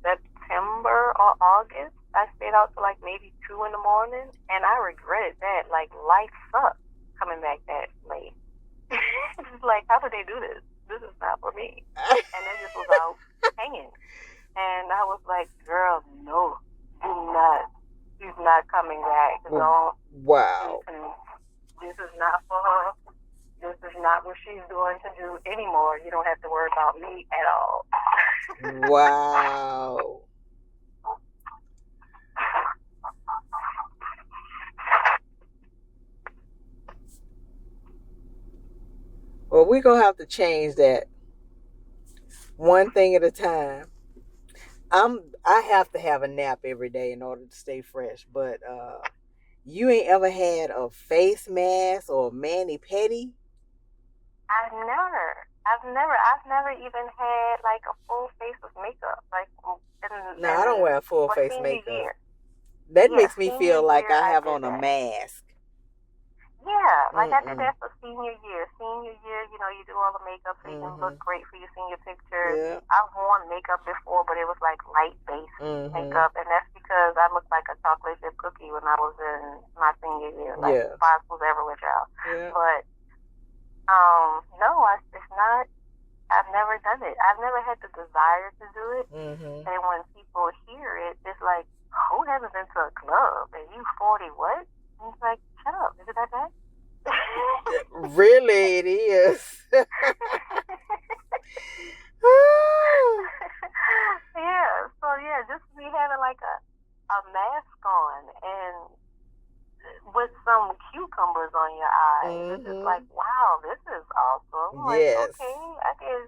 September or August. I stayed out till like maybe 2 in the morning, and I regretted that. Like, life sucks coming back that late. It's like, how did they do this? This is not for me. And they just was out hanging. And I was like, girl, no, do not. She's not coming back. Don't. Wow. This is not for her. This is not what she's going to do anymore. You don't have to worry about me at all. Wow. Well, we're going to have to change that one thing at a time. I have to have a nap every day in order to stay fresh, but you ain't ever had a face mask or a mani-pedi? I've never even had like a full face of makeup. Like, no, I don't wear a full face makeup. That makes me feel like I have on a mask. Yeah, like I did that for senior year. Senior year, you know, you do all the makeup so you can look great for your senior pictures. Yeah. I've worn makeup before, but it was like light-based makeup, and that's because I looked like a chocolate chip cookie when I was in my senior year. Like, if I was ever with y'all. Yeah. But, no, it's not. I've never done it. I've never had the desire to do it. And when people hear it, it's like, who hasn't been to a club? And you 40 what? And it's like, shut up. Is it that bad? Really, it is. Yeah. So, yeah, just me having like a mask on and with some cucumbers on your eyes. It's just like, wow, this is awesome. Yes. Like, okay,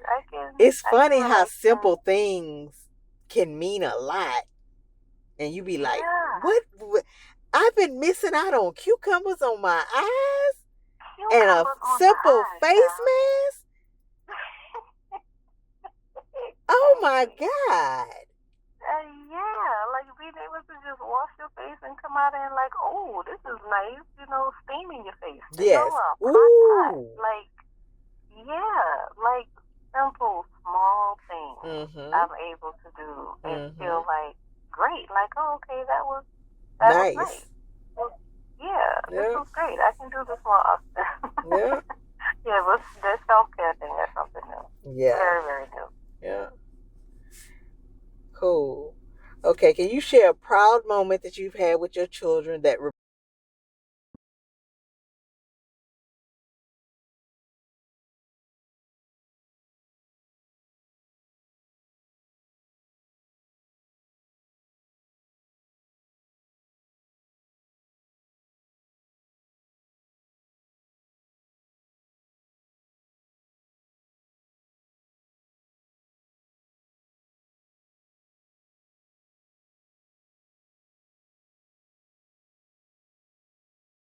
I can. It's funny how simple things can mean a lot. And you be like, what? I've been missing out on cucumbers on my eyes and a simple face mask. Oh my God. Like being able to just wash your face and come out and like, oh, this is nice, steaming your face. Yes. Ooh. Like simple, small things I'm able to do and feel like great. Like, oh, okay, that was nice. Well, this was great. I can do this more often. But the self-care thing is something new. Yeah. Very, very new. Yeah. Cool. Okay, can you share a proud moment that you've had with your children that